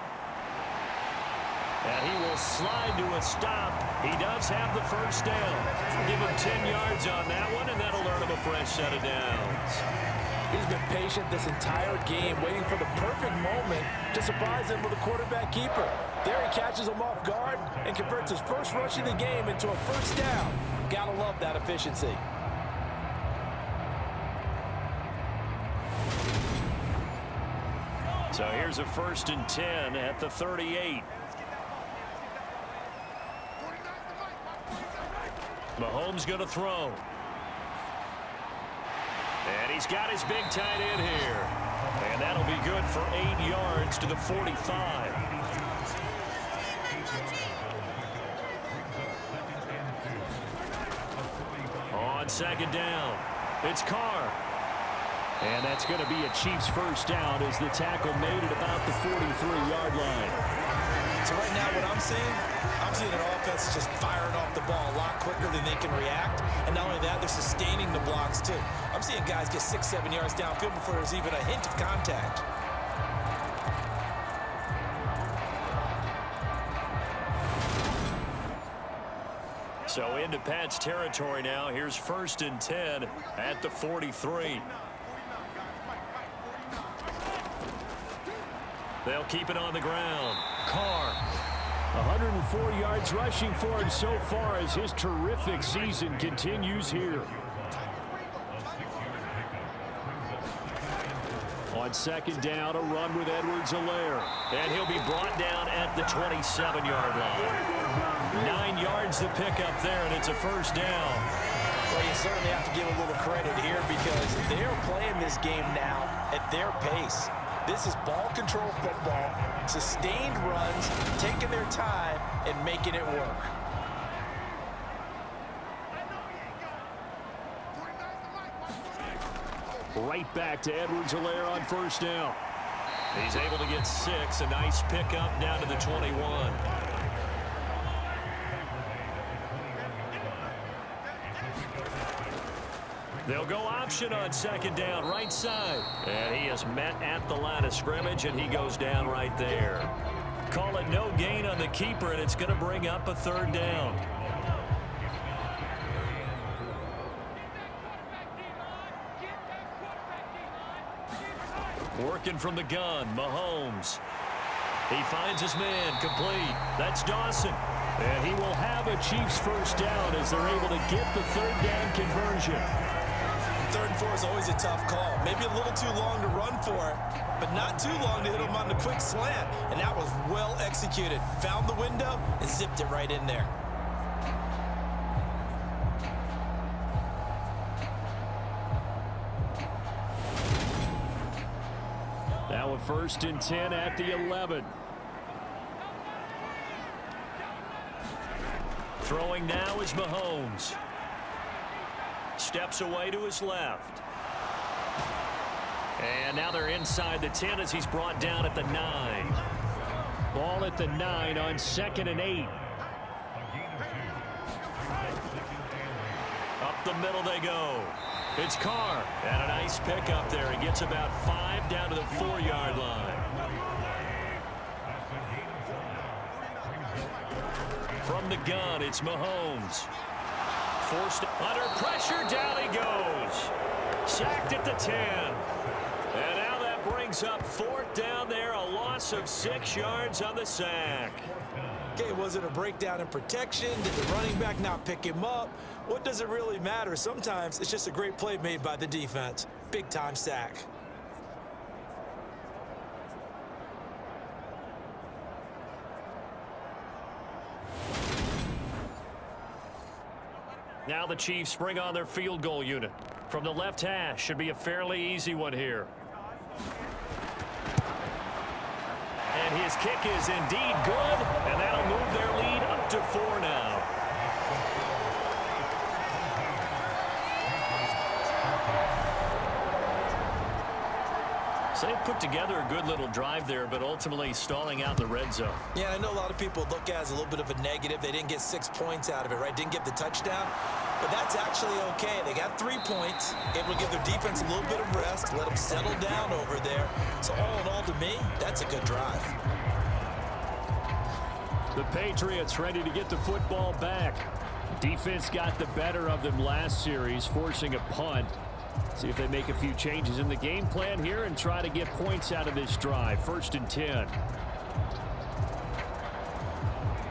And he will slide to a stop. He does have the first down. Give him 10 yards on that one, and that'll earn him a fresh set of downs. He's been patient this entire game, waiting for the perfect moment to surprise him with a quarterback keeper. There he catches him off guard and converts his first rush of the game into a first down. Gotta love that efficiency. So here's a 1st and 10 at the 38. Mahomes going to throw. And he's got his big tight end here. And that'll be good for 8 yards to the 45. On 2nd down, it's Carr. And that's going to be a Chiefs first down as the tackle made it about the 43-yard line. So right now what I'm seeing an offense just firing off the ball a lot quicker than they can react. And not only that, they're sustaining the blocks too. I'm seeing guys get 6-7 yards downfield before there's even a hint of contact. So into Pat's territory now. Here's 1st and 10 at the 43. They'll keep it on the ground. Carr. 104 yards rushing for him so far as his terrific season continues here. On 2nd down, a run with Edwards-Helaire. And he'll be brought down at the 27-yard line. 9 yards to pick up there, and it's a first down. Well, you certainly have to give a little credit here because they're playing this game now at their pace. This is ball control football, sustained runs, taking their time, and making it work. Right back to Edwards-Helaire on 1st down. He's able to get 6. A nice pickup down to the 21. They'll go option on 2nd down, right side. And he is met at the line of scrimmage, and he goes down right there. Call it no gain on the keeper, and it's going to bring up a 3rd down. Working from the gun, Mahomes. He finds his man, complete. That's Dawson. And he will have a Chiefs first down as they're able to get the 3rd down conversion. 3rd and 4 is always a tough call. Maybe a little too long to run for it, but not too long to hit him on the quick slant. And that was well executed. Found the window and zipped it right in there. Now a 1st and 10 at the 11. Throwing now is Mahomes. Steps away to his left. And now they're inside the 10 as he's brought down at the 9. Ball at the 9 on 2nd and 8. Up the middle they go. It's Carr. And a nice pickup there. He gets about 5 down to the 4-yard line. From the gun, it's Mahomes. Forced under pressure, down he goes. Sacked at the 10. And now that brings up 4th down there, a loss of 6 yards on the sack. Okay, was it a breakdown in protection? Did the running back not pick him up? What does it really matter? Sometimes it's just a great play made by the defense. Big-time sack. Now the Chiefs bring on their field goal unit. From the left hash, should be a fairly easy one here. And his kick is indeed good, and that'll move their lead up to 4 now. So they put together a good little drive there, but ultimately stalling out the red zone. Yeah, I know a lot of people look at it as a little bit of a negative. They didn't get 6 points out of it, right? Didn't get the touchdown. But that's actually okay. They got 3 points, able to give their defense a little bit of rest, let them settle down over there. So all in all, to me, that's a good drive. The Patriots ready to get the football back. Defense got the better of them last series, forcing a punt. See if they make a few changes in the game plan here and try to get points out of this drive. 1st and 10.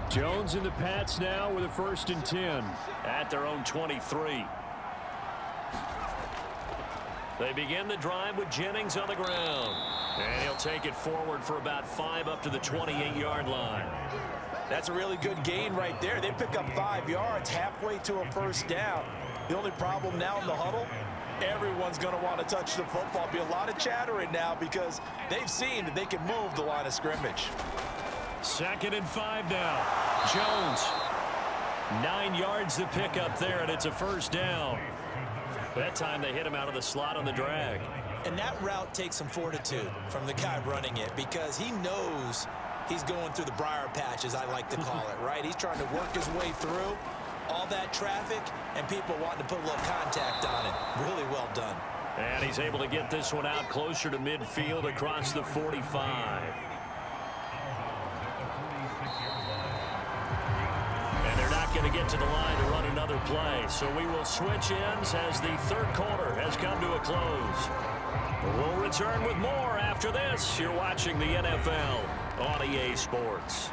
Jones and the Pats now with a 1st and 10. At their own 23. They begin the drive with Jennings on the ground. And he'll take it forward for about 5 up to the 28-yard line. That's a really good gain right there. They pick up 5 yards halfway to a first down. The only problem now in the huddle, everyone's going to want to touch the football. Be a lot of chattering now because they've seen that they can move the line of scrimmage. 2nd and 5 now. Jones. 9 yards to pick up there, and it's a first down. That time they hit him out of the slot on the drag. And that route takes some fortitude from the guy running it because he knows he's going through the briar patch, as I like to call it, right? He's trying to work his way through all that traffic and people wanting to put a little contact on it. Really well done. And he's able to get this one out closer to midfield across the 45. And they're not going to get to the line to run another play. So we will switch ends as the 3rd quarter has come to a close. We'll return with more after this. You're watching the NFL on EA Sports.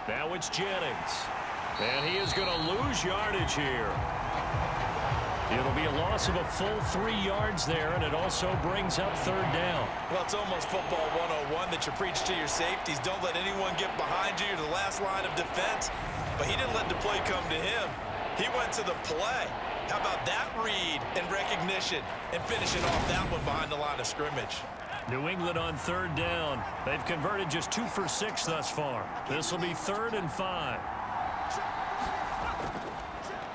Now it's Jennings. And he is going to lose yardage here. It'll be a loss of a full 3 yards there, and it also brings up 3rd down. Well, it's almost football 101 that you preach to your safeties. Don't let anyone get behind you. You're the last line of defense. But he didn't let the play come to him. He went to the play. How about that read and recognition and finishing off that one behind the line of scrimmage? New England on 3rd down. They've converted just 2 for 6 thus far. This will be 3rd and 5.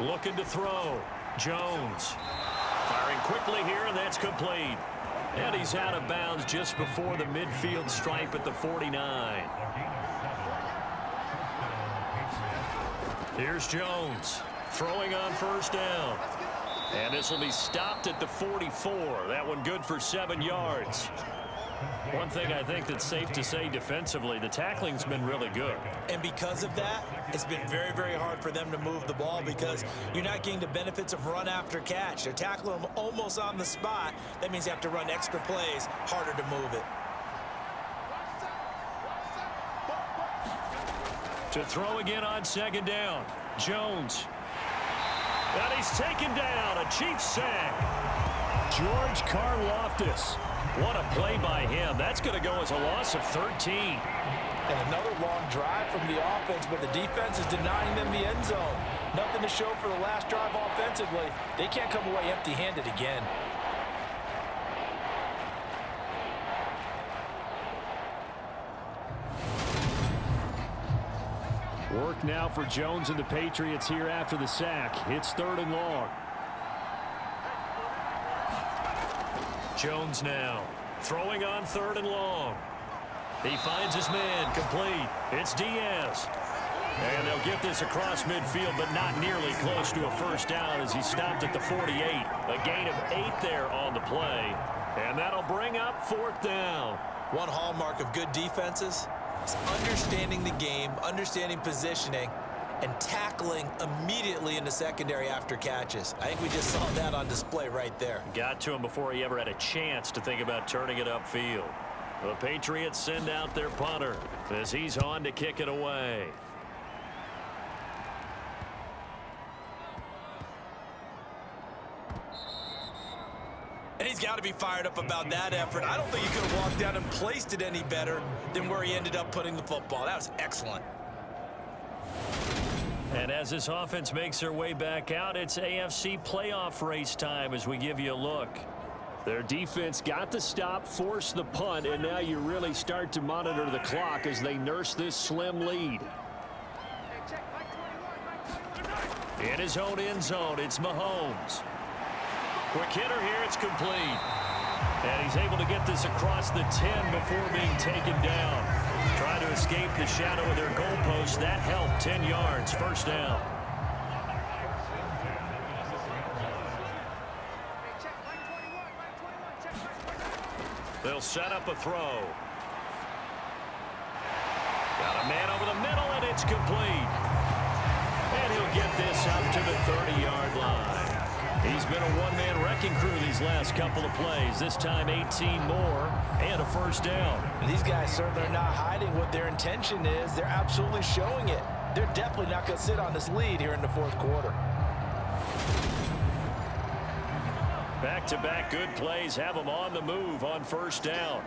Looking to throw. Jones. Firing quickly here, and that's complete. And he's out of bounds just before the midfield stripe at the 49. Here's Jones. Throwing on 1st down. And this will be stopped at the 44. That one good for 7 yards. One thing I think that's safe to say defensively, the tackling's been really good. And because of that, it's been very, very hard for them to move the ball because you're not getting the benefits of run after catch. They're tackling them almost on the spot. That means you have to run extra plays, harder to move it. To throw again on 2nd down. Jones. And he's taken down. A Chiefs sack. George Karlaftis. What a play by him. That's going to go as a loss of 13. And another long drive from the offense, but the defense is denying them the end zone. Nothing to show for the last drive offensively. They can't come away empty-handed again. Work now for Jones and the Patriots here after the sack. It's 3rd and long. Jones now throwing on 3rd and long. He finds his man complete. It's Diaz. And they'll get this across midfield, but not nearly close to a first down as he stopped at the 48. A gain of 8 there on the play. And that'll bring up 4th down. One hallmark of good defenses is understanding the game, understanding positioning, and tackling immediately in the secondary after catches. I think we just saw that on display right there. Got to him before he ever had a chance to think about turning it upfield. The Patriots send out their punter as he's on to kick it away. And he's got to be fired up about that effort. I don't think he could have walked down and placed it any better than where he ended up putting the football. That was excellent. And as this offense makes their way back out, it's AFC playoff race time as we give you a look. Their defense got the stop, forced the punt, and now you really start to monitor the clock as they nurse this slim lead. In his own end zone, it's Mahomes. Quick hitter here, it's complete. And he's able to get this across the 10 before being taken down. Trying to escape the shadow of their goalpost. That helped. 10 yards, first down. They'll set up a throw. Got a man over the middle, and it's complete. And he'll get this up to the 30-yard line. He's been a one-man wrecking crew these last couple of plays. This time 18 more and a first down. And these guys certainly are not hiding what their intention is. They're absolutely showing it. They're definitely not going to sit on this lead here in the fourth quarter. Back-to-back good plays have them on the move on first down.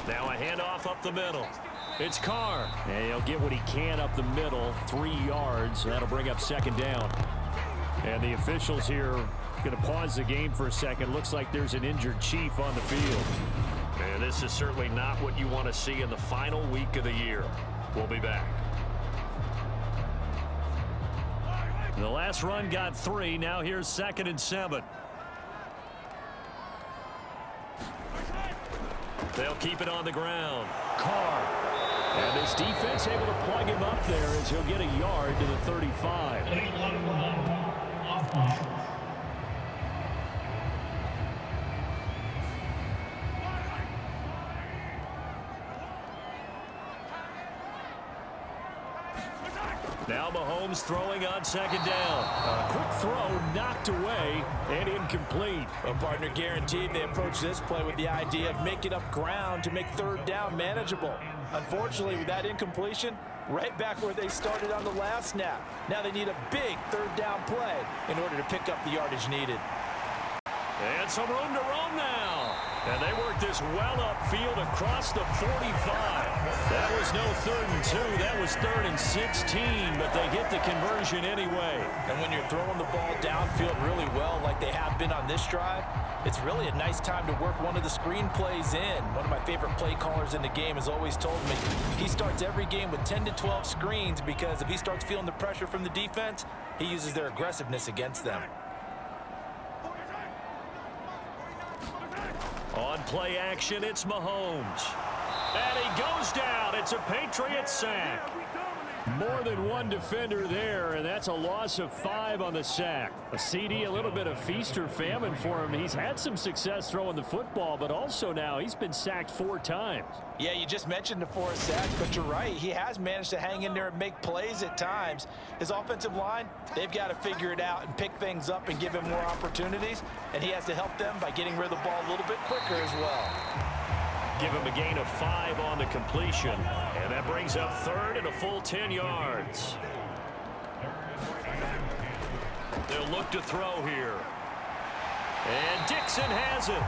Now a handoff up the middle. It's Carr. And he'll get what he can up the middle, 3 yards. That'll bring up second down. And the officials here going to pause the game for a second. Looks like there's an injured Chief on the field. And this is certainly not what you want to see in the final week of the year. We'll be back. The last run got 3. Now here's 2nd and 7. They'll keep it on the ground. Carr. And this defense able to plug him up there as he'll get a yard to the 35. Now Mahomes throwing on second down. A quick throw knocked away and incomplete. Well, partner, guaranteed they approach this play with the idea of making up ground to make third down manageable. Unfortunately, with that incompletion, right back where they started on the last snap. Now they need a big third down play in order to pick up the yardage needed. And some room to roam now. And they work this well upfield across the 45. That was no 3rd and 2. That was 3rd and 16, but they get the conversion anyway. And when you're throwing the ball downfield really well like they have been on this drive, it's really a nice time to work one of the screen plays in. One of my favorite play callers in the game has always told me he starts every game with 10 to 12 screens because if he starts feeling the pressure from the defense, he uses their aggressiveness against them. On play action, it's Mahomes. And he goes down. It's a Patriots sack. More than one defender there, and that's a loss of 5 on the sack. A CD, a little bit of feast or famine for him. He's had some success throwing the football, but also now he's been sacked 4 times. Yeah, you just mentioned the 4 sacks, but you're right. He has managed to hang in there and make plays at times. His offensive line, they've got to figure it out and pick things up and give him more opportunities, and he has to help them by getting rid of the ball a little bit quicker as well. Give him a gain of 5 on the completion. And that brings up 3rd and a full 10 yards. They'll look to throw here. And Dixon has it.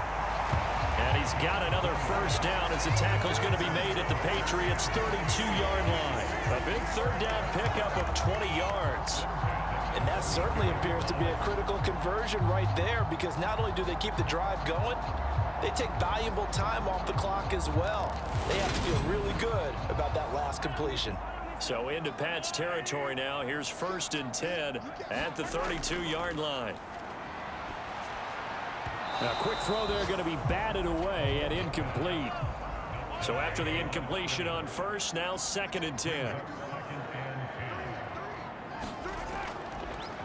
And he's got another first down as the tackle's going to be made at the Patriots' 32-yard line. A big third down pickup of 20 yards. And that certainly appears to be a critical conversion right there because not only do they keep the drive going, they take valuable time off the clock as well. They have to feel really good about that last completion. So into Pat's territory now. Here's 1st and 10 at the 32-yard line. Now, quick throw there going to be batted away and incomplete. So after the incompletion on 1st, now 2nd and 10.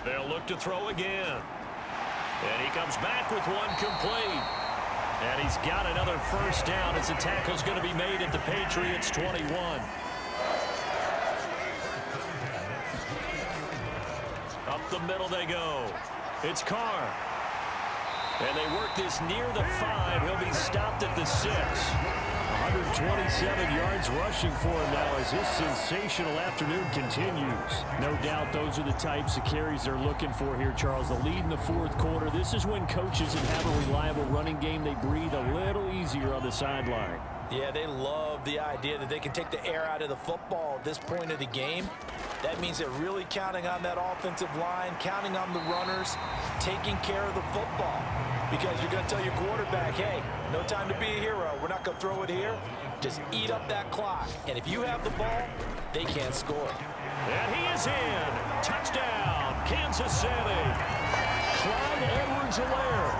They'll look to throw again. And he comes back with one complete. And he's got another first down as the tackle's going to be made at the Patriots' 21. Up the middle they go. It's Carr. And they work this near the 5. He'll be stopped at the 6. 127 yards rushing for him now as this sensational afternoon continues. No doubt those are the types of carries they're looking for here, Charles. The lead in the 4th quarter. This is when coaches that have a reliable running game, they breathe a little easier on the sideline. Yeah, they love the idea that they can take the air out of the football at this point of the game. That means they're really counting on that offensive line, counting on the runners, taking care of the football. Because you're going to tell your quarterback, hey, no time to be a hero. We're not going to throw it here. Just eat up that clock. And if you have the ball, they can't score. And he is in. Touchdown, Kansas City. Clyde Edwards-Helaire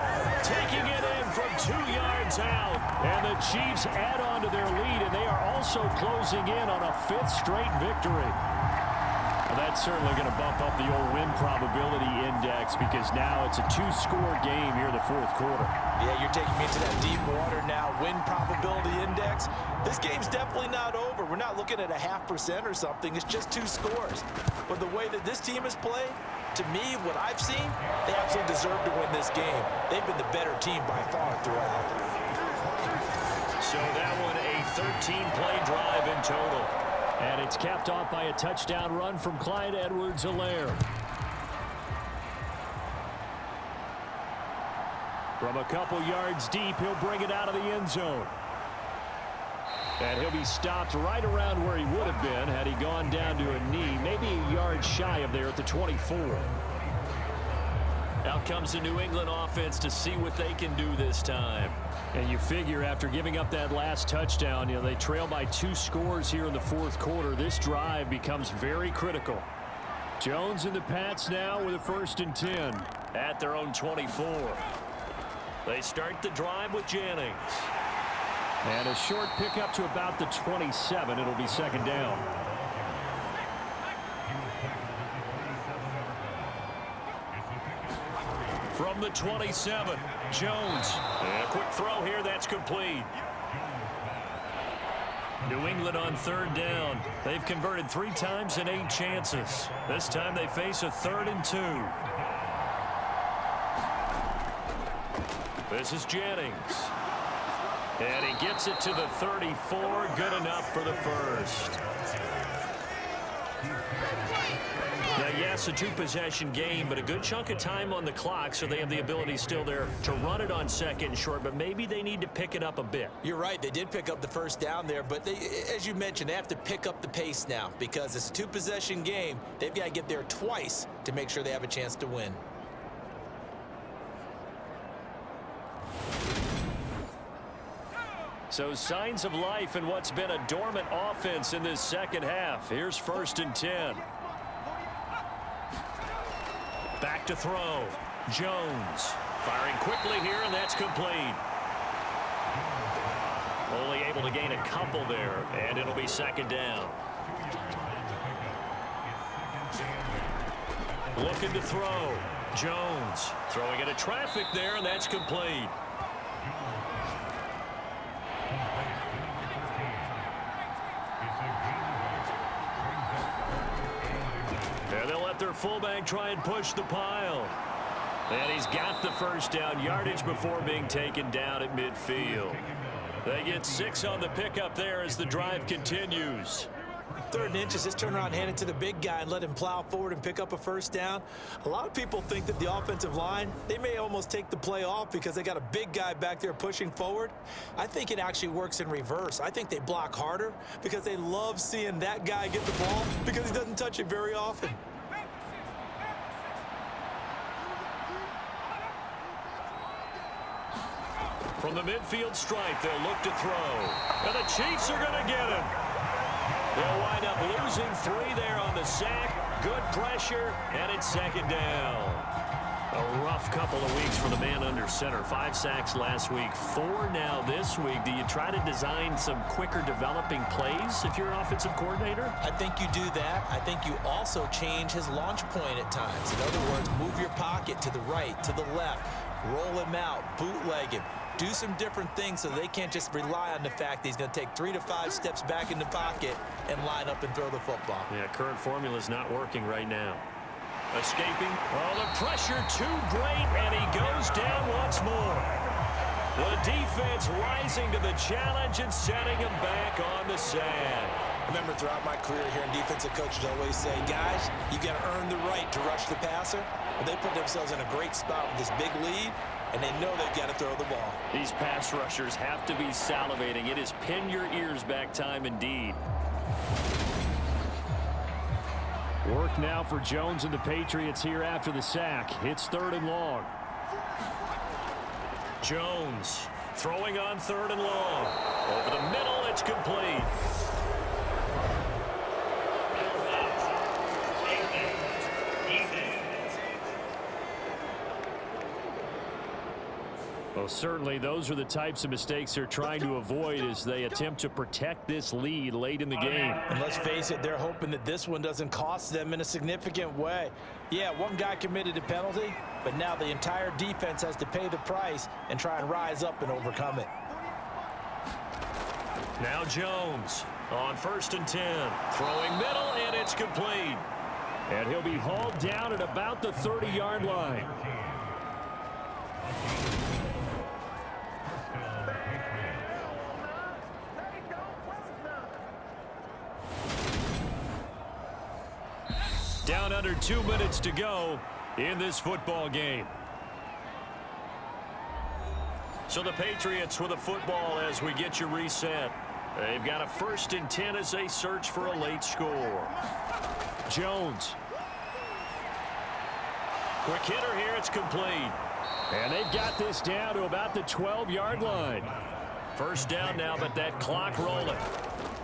taking it in from 2 yards out. And the Chiefs add on to their lead, and they are also closing in on a 5th straight victory. Well, that's certainly going to bump up the old win probability index because now it's a 2-score game here in the 4th quarter. Yeah, you're taking me into that deep water now. Win probability index. This game's definitely not over. We're not looking at a 0.5% or something. It's just 2 scores. But the way that this team has played, to me, what I've seen, they absolutely deserve to win this game. They've been the better team by far throughout. So that one a 13-play drive in It's capped off by a touchdown run from Clyde Edwards-Helaire. From a couple yards deep, he'll bring it out of the end zone. And he'll be stopped right around where he would have been had he gone down to a knee, maybe a yard shy of there at the 24. Out comes the New England offense to see what they can do this time. And you figure after giving up that last touchdown, they trail by 2 scores here in the fourth quarter. This drive becomes very critical. Jones and the Pats now with a 1st and 10 at their own 24. They start the drive with Jennings. And a short pickup to about the 27. It'll be 2nd down. From the 27, Jones. And a quick throw here, that's complete. New England on 3rd down. They've converted 3 times in 8 chances. This time they face a 3rd and 2. This is Jennings. And he gets it to the 34. Good enough for the 1st. Now, yes, a 2-possession game, but a good chunk of time on the clock, so they have the ability still there to run it on 2nd and short, but maybe they need to pick it up a bit. You're right. They did pick up the 1st down there, but they, as you mentioned, they have to pick up the pace now because it's a 2-possession game. They've got to get there twice to make sure they have a chance to win. So signs of life in what's been a dormant offense in this 2nd half. Here's 1st and 10. Back to throw. Jones firing quickly here, and that's complete. Only able to gain a couple there, and it'll be 2nd down. Looking to throw. Jones throwing into traffic there, and that's complete. And they'll let their fullback try and push the pile. And he's got the 1st down yardage before being taken down at midfield. They get 6 on the pickup there as the drive continues. 3rd and inches, just turn around and hand it to the big guy and let him plow forward and pick up a 1st down. A lot of people think that the offensive line, they may almost take the play off because they got a big guy back there pushing forward. I think it actually works in reverse. I think they block harder because they love seeing that guy get the ball because he doesn't touch it very often. From the midfield stripe, they'll look to throw. And the Chiefs are going to get him. They'll wind up losing 3 there on the sack. Good pressure, and it's 2nd down. A rough couple of weeks for the man under center. 5 sacks last week, 4 now this week. Do you try to design some quicker developing plays if you're an offensive coordinator? I think you do that. I think you also change his launch point at times. In other words, move your pocket to the right, to the left, roll him out, bootleg him. Do some different things so they can't just rely on the fact that he's going to take 3 to 5 steps back in the pocket and line up and throw the football. Yeah, current formula is not working right now. Escaping. Oh, the pressure too great, and he goes down once more. The defense rising to the challenge and setting him back on the sand. Remember, throughout my career here in defensive coaches always say, guys, you got to earn the right to rush the passer. Well, they put themselves in a great spot with this big lead, and they know they've got to throw the ball. These pass rushers have to be salivating. It is pin your ears back time indeed. Work now for Jones and the Patriots here after the sack. It's 3rd and long. Jones throwing on 3rd and long. Over the middle, it's complete. Well, certainly those are the types of mistakes they're trying to avoid as they attempt to protect this lead late in the game. And let's face it, they're hoping that this one doesn't cost them in a significant way. Yeah, one guy committed a penalty, but now the entire defense has to pay the price and try and rise up and overcome it. Now Jones on 1st and 10. Throwing middle, and it's complete. And he'll be hauled down at about the 30-yard line. Down under 2 minutes to go in this football game. So the Patriots with a football as we get you reset. They've got a 1st and 10 as they search for a late score. Jones. Quick hitter here. It's complete. And they've got this down to about the 12-yard line. 1st down now, but that clock rolling.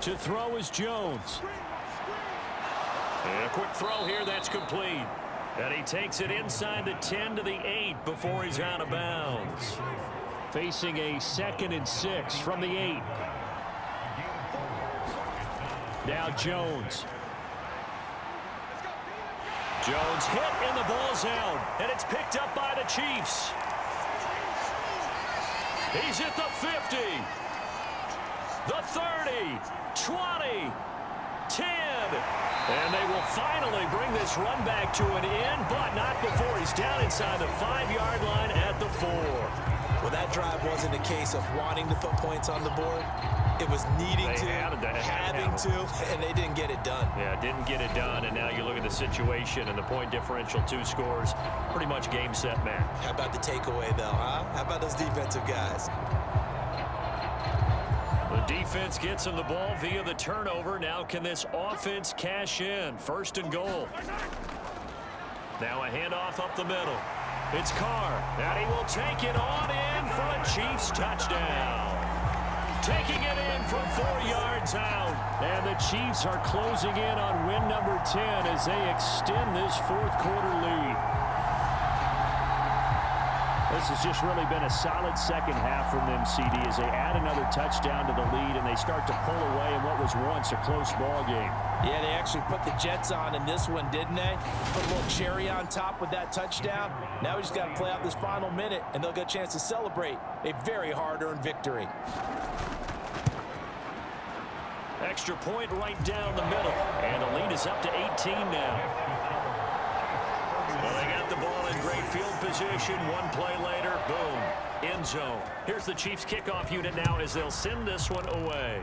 To throw is Jones. And a quick throw here. That's complete. And he takes it inside the 10 to the 8 before he's out of bounds. Facing a 2nd and 6 from the 8. Now Jones. Jones hit and the ball's out. And it's picked up by the Chiefs. He's at the 50. The 30. 20. 10. And they will finally bring this run back to an end, but not before he's down inside the 5-yard line at the 4. Well, that drive wasn't a case of wanting to put points on the board. It was needing having to, and they didn't get it done. Yeah, didn't get it done, and now you look at the situation and the point differential, 2 scores, pretty much game, set, match. How about the takeaway, though, huh? How about those defensive guys? The defense gets him the ball via the turnover. Now can this offense cash in? 1st and goal. Now a handoff up the middle. It's Carr, and he will take it on in for a Chiefs touchdown. Taking it in from 4 yards out. And the Chiefs are closing in on win number 10 as they extend this 4th quarter lead. This has just really been a solid 2nd half from them, CD, as they add another touchdown to the lead and they start to pull away in what was once a close ball game. Yeah, they actually put the Jets on in this one, didn't they? Put a little cherry on top with that touchdown. Now we just got to play out this final minute, and they'll get a chance to celebrate a very hard-earned victory. Extra point right down the middle, and the lead is up to 18 now. Well, they got the ball in great field position. 1 play later, boom, end zone. Here's the Chiefs kickoff unit now as they'll send this one away.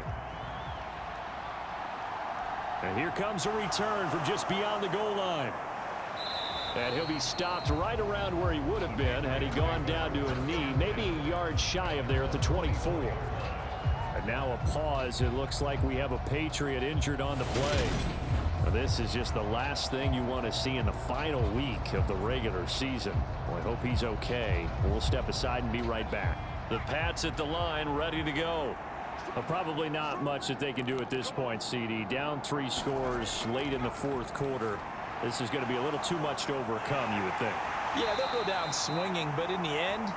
And here comes a return from just beyond the goal line. And he'll be stopped right around where he would have been had he gone down to a knee, maybe a yard shy of there at the 24. And now a pause. It looks like we have a Patriot injured on the play. Now, this is just the last thing you want to see in the final week of the regular season. Well, I hope he's okay. We'll step aside and be right back. The Pats at the line, ready to go. Well, probably not much that they can do at this point, CD. Down 3 scores late in the 4th quarter. This is going to be a little too much to overcome, you would think. Yeah, they'll go down swinging, but in the end,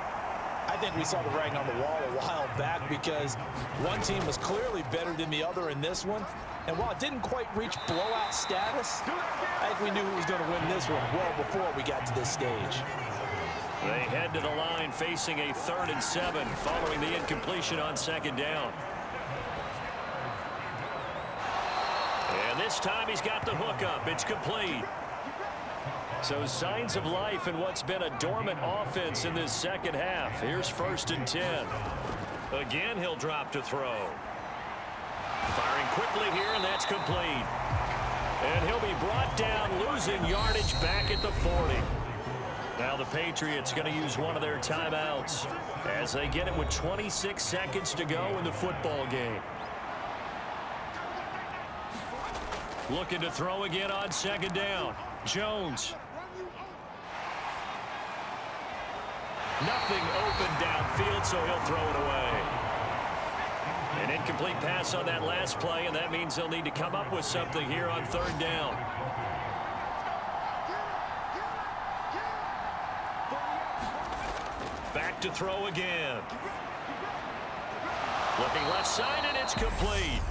I think we saw the writing on the wall a while back because one team was clearly better than the other in this one. And while it didn't quite reach blowout status, I think we knew who was going to win this one well before we got to this stage. They head to the line facing a 3rd and 7 following the incompletion on 2nd down. And this time he's got the hook up. It's complete. So signs of life in what's been a dormant offense in this 2nd half. Here's 1st and 10. Again, he'll drop to throw. Firing quickly here, and that's complete. And he'll be brought down, losing yardage back at the 40. Now the Patriots going to use one of their timeouts as they get it with 26 seconds to go in the football game. Looking to throw again on 2nd down. Jones. Nothing open downfield, so he'll throw it away. An incomplete pass on that last play, and that means they'll need to come up with something here on 3rd down. Back to throw again. Looking left side, and it's complete.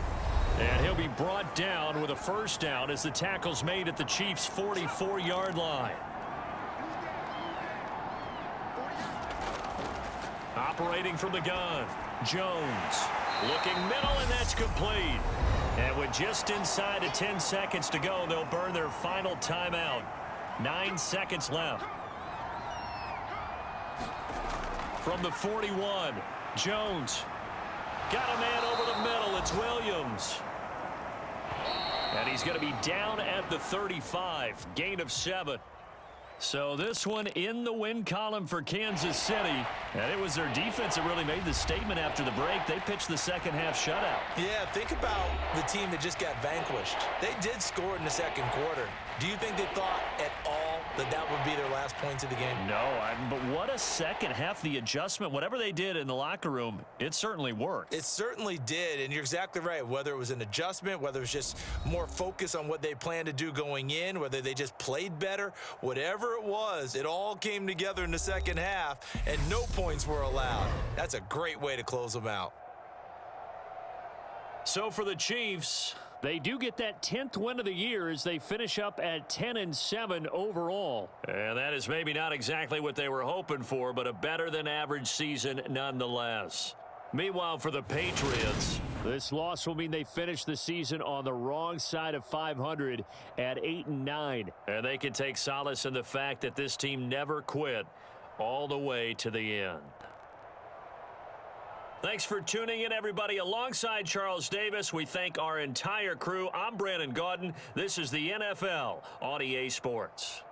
And he'll be brought down with a 1st down as the tackle's made at the Chiefs' 44-yard line. Operating from the gun, Jones. Looking middle, and that's complete. And with just inside of 10 seconds to go, they'll burn their final timeout. 9 seconds left. From the 41, Jones. Got a man over the middle. It's Williams. And he's going to be down at the 35, gain of 7. So this one in the win column for Kansas City. And it was their defense that really made the statement after the break. They pitched the second half shutout. Yeah, think about the team that just got vanquished. They did score in the second quarter. Do you think they thought at all that that would be their last points of the game? No, but what a second half. The adjustment, whatever they did in the locker room, it certainly worked. It certainly did, and you're exactly right. Whether it was an adjustment, whether it was just more focus on what they planned to do going in, whether they just played better, whatever it was, it all came together in the second half, and no points were allowed. That's a great way to close them out. So for the Chiefs, they do get that 10th win of the year as they finish up at 10-7 overall. And that is maybe not exactly what they were hoping for, but a better than average season nonetheless. Meanwhile, for the Patriots, this loss will mean they finish the season on the wrong side of 500 at 8-9. And they can take solace in the fact that this team never quit all the way to the end. Thanks for tuning in, everybody. Alongside Charles Davis, we thank our entire crew. I'm Brandon Gaudin. This is the NFL on EA Sports.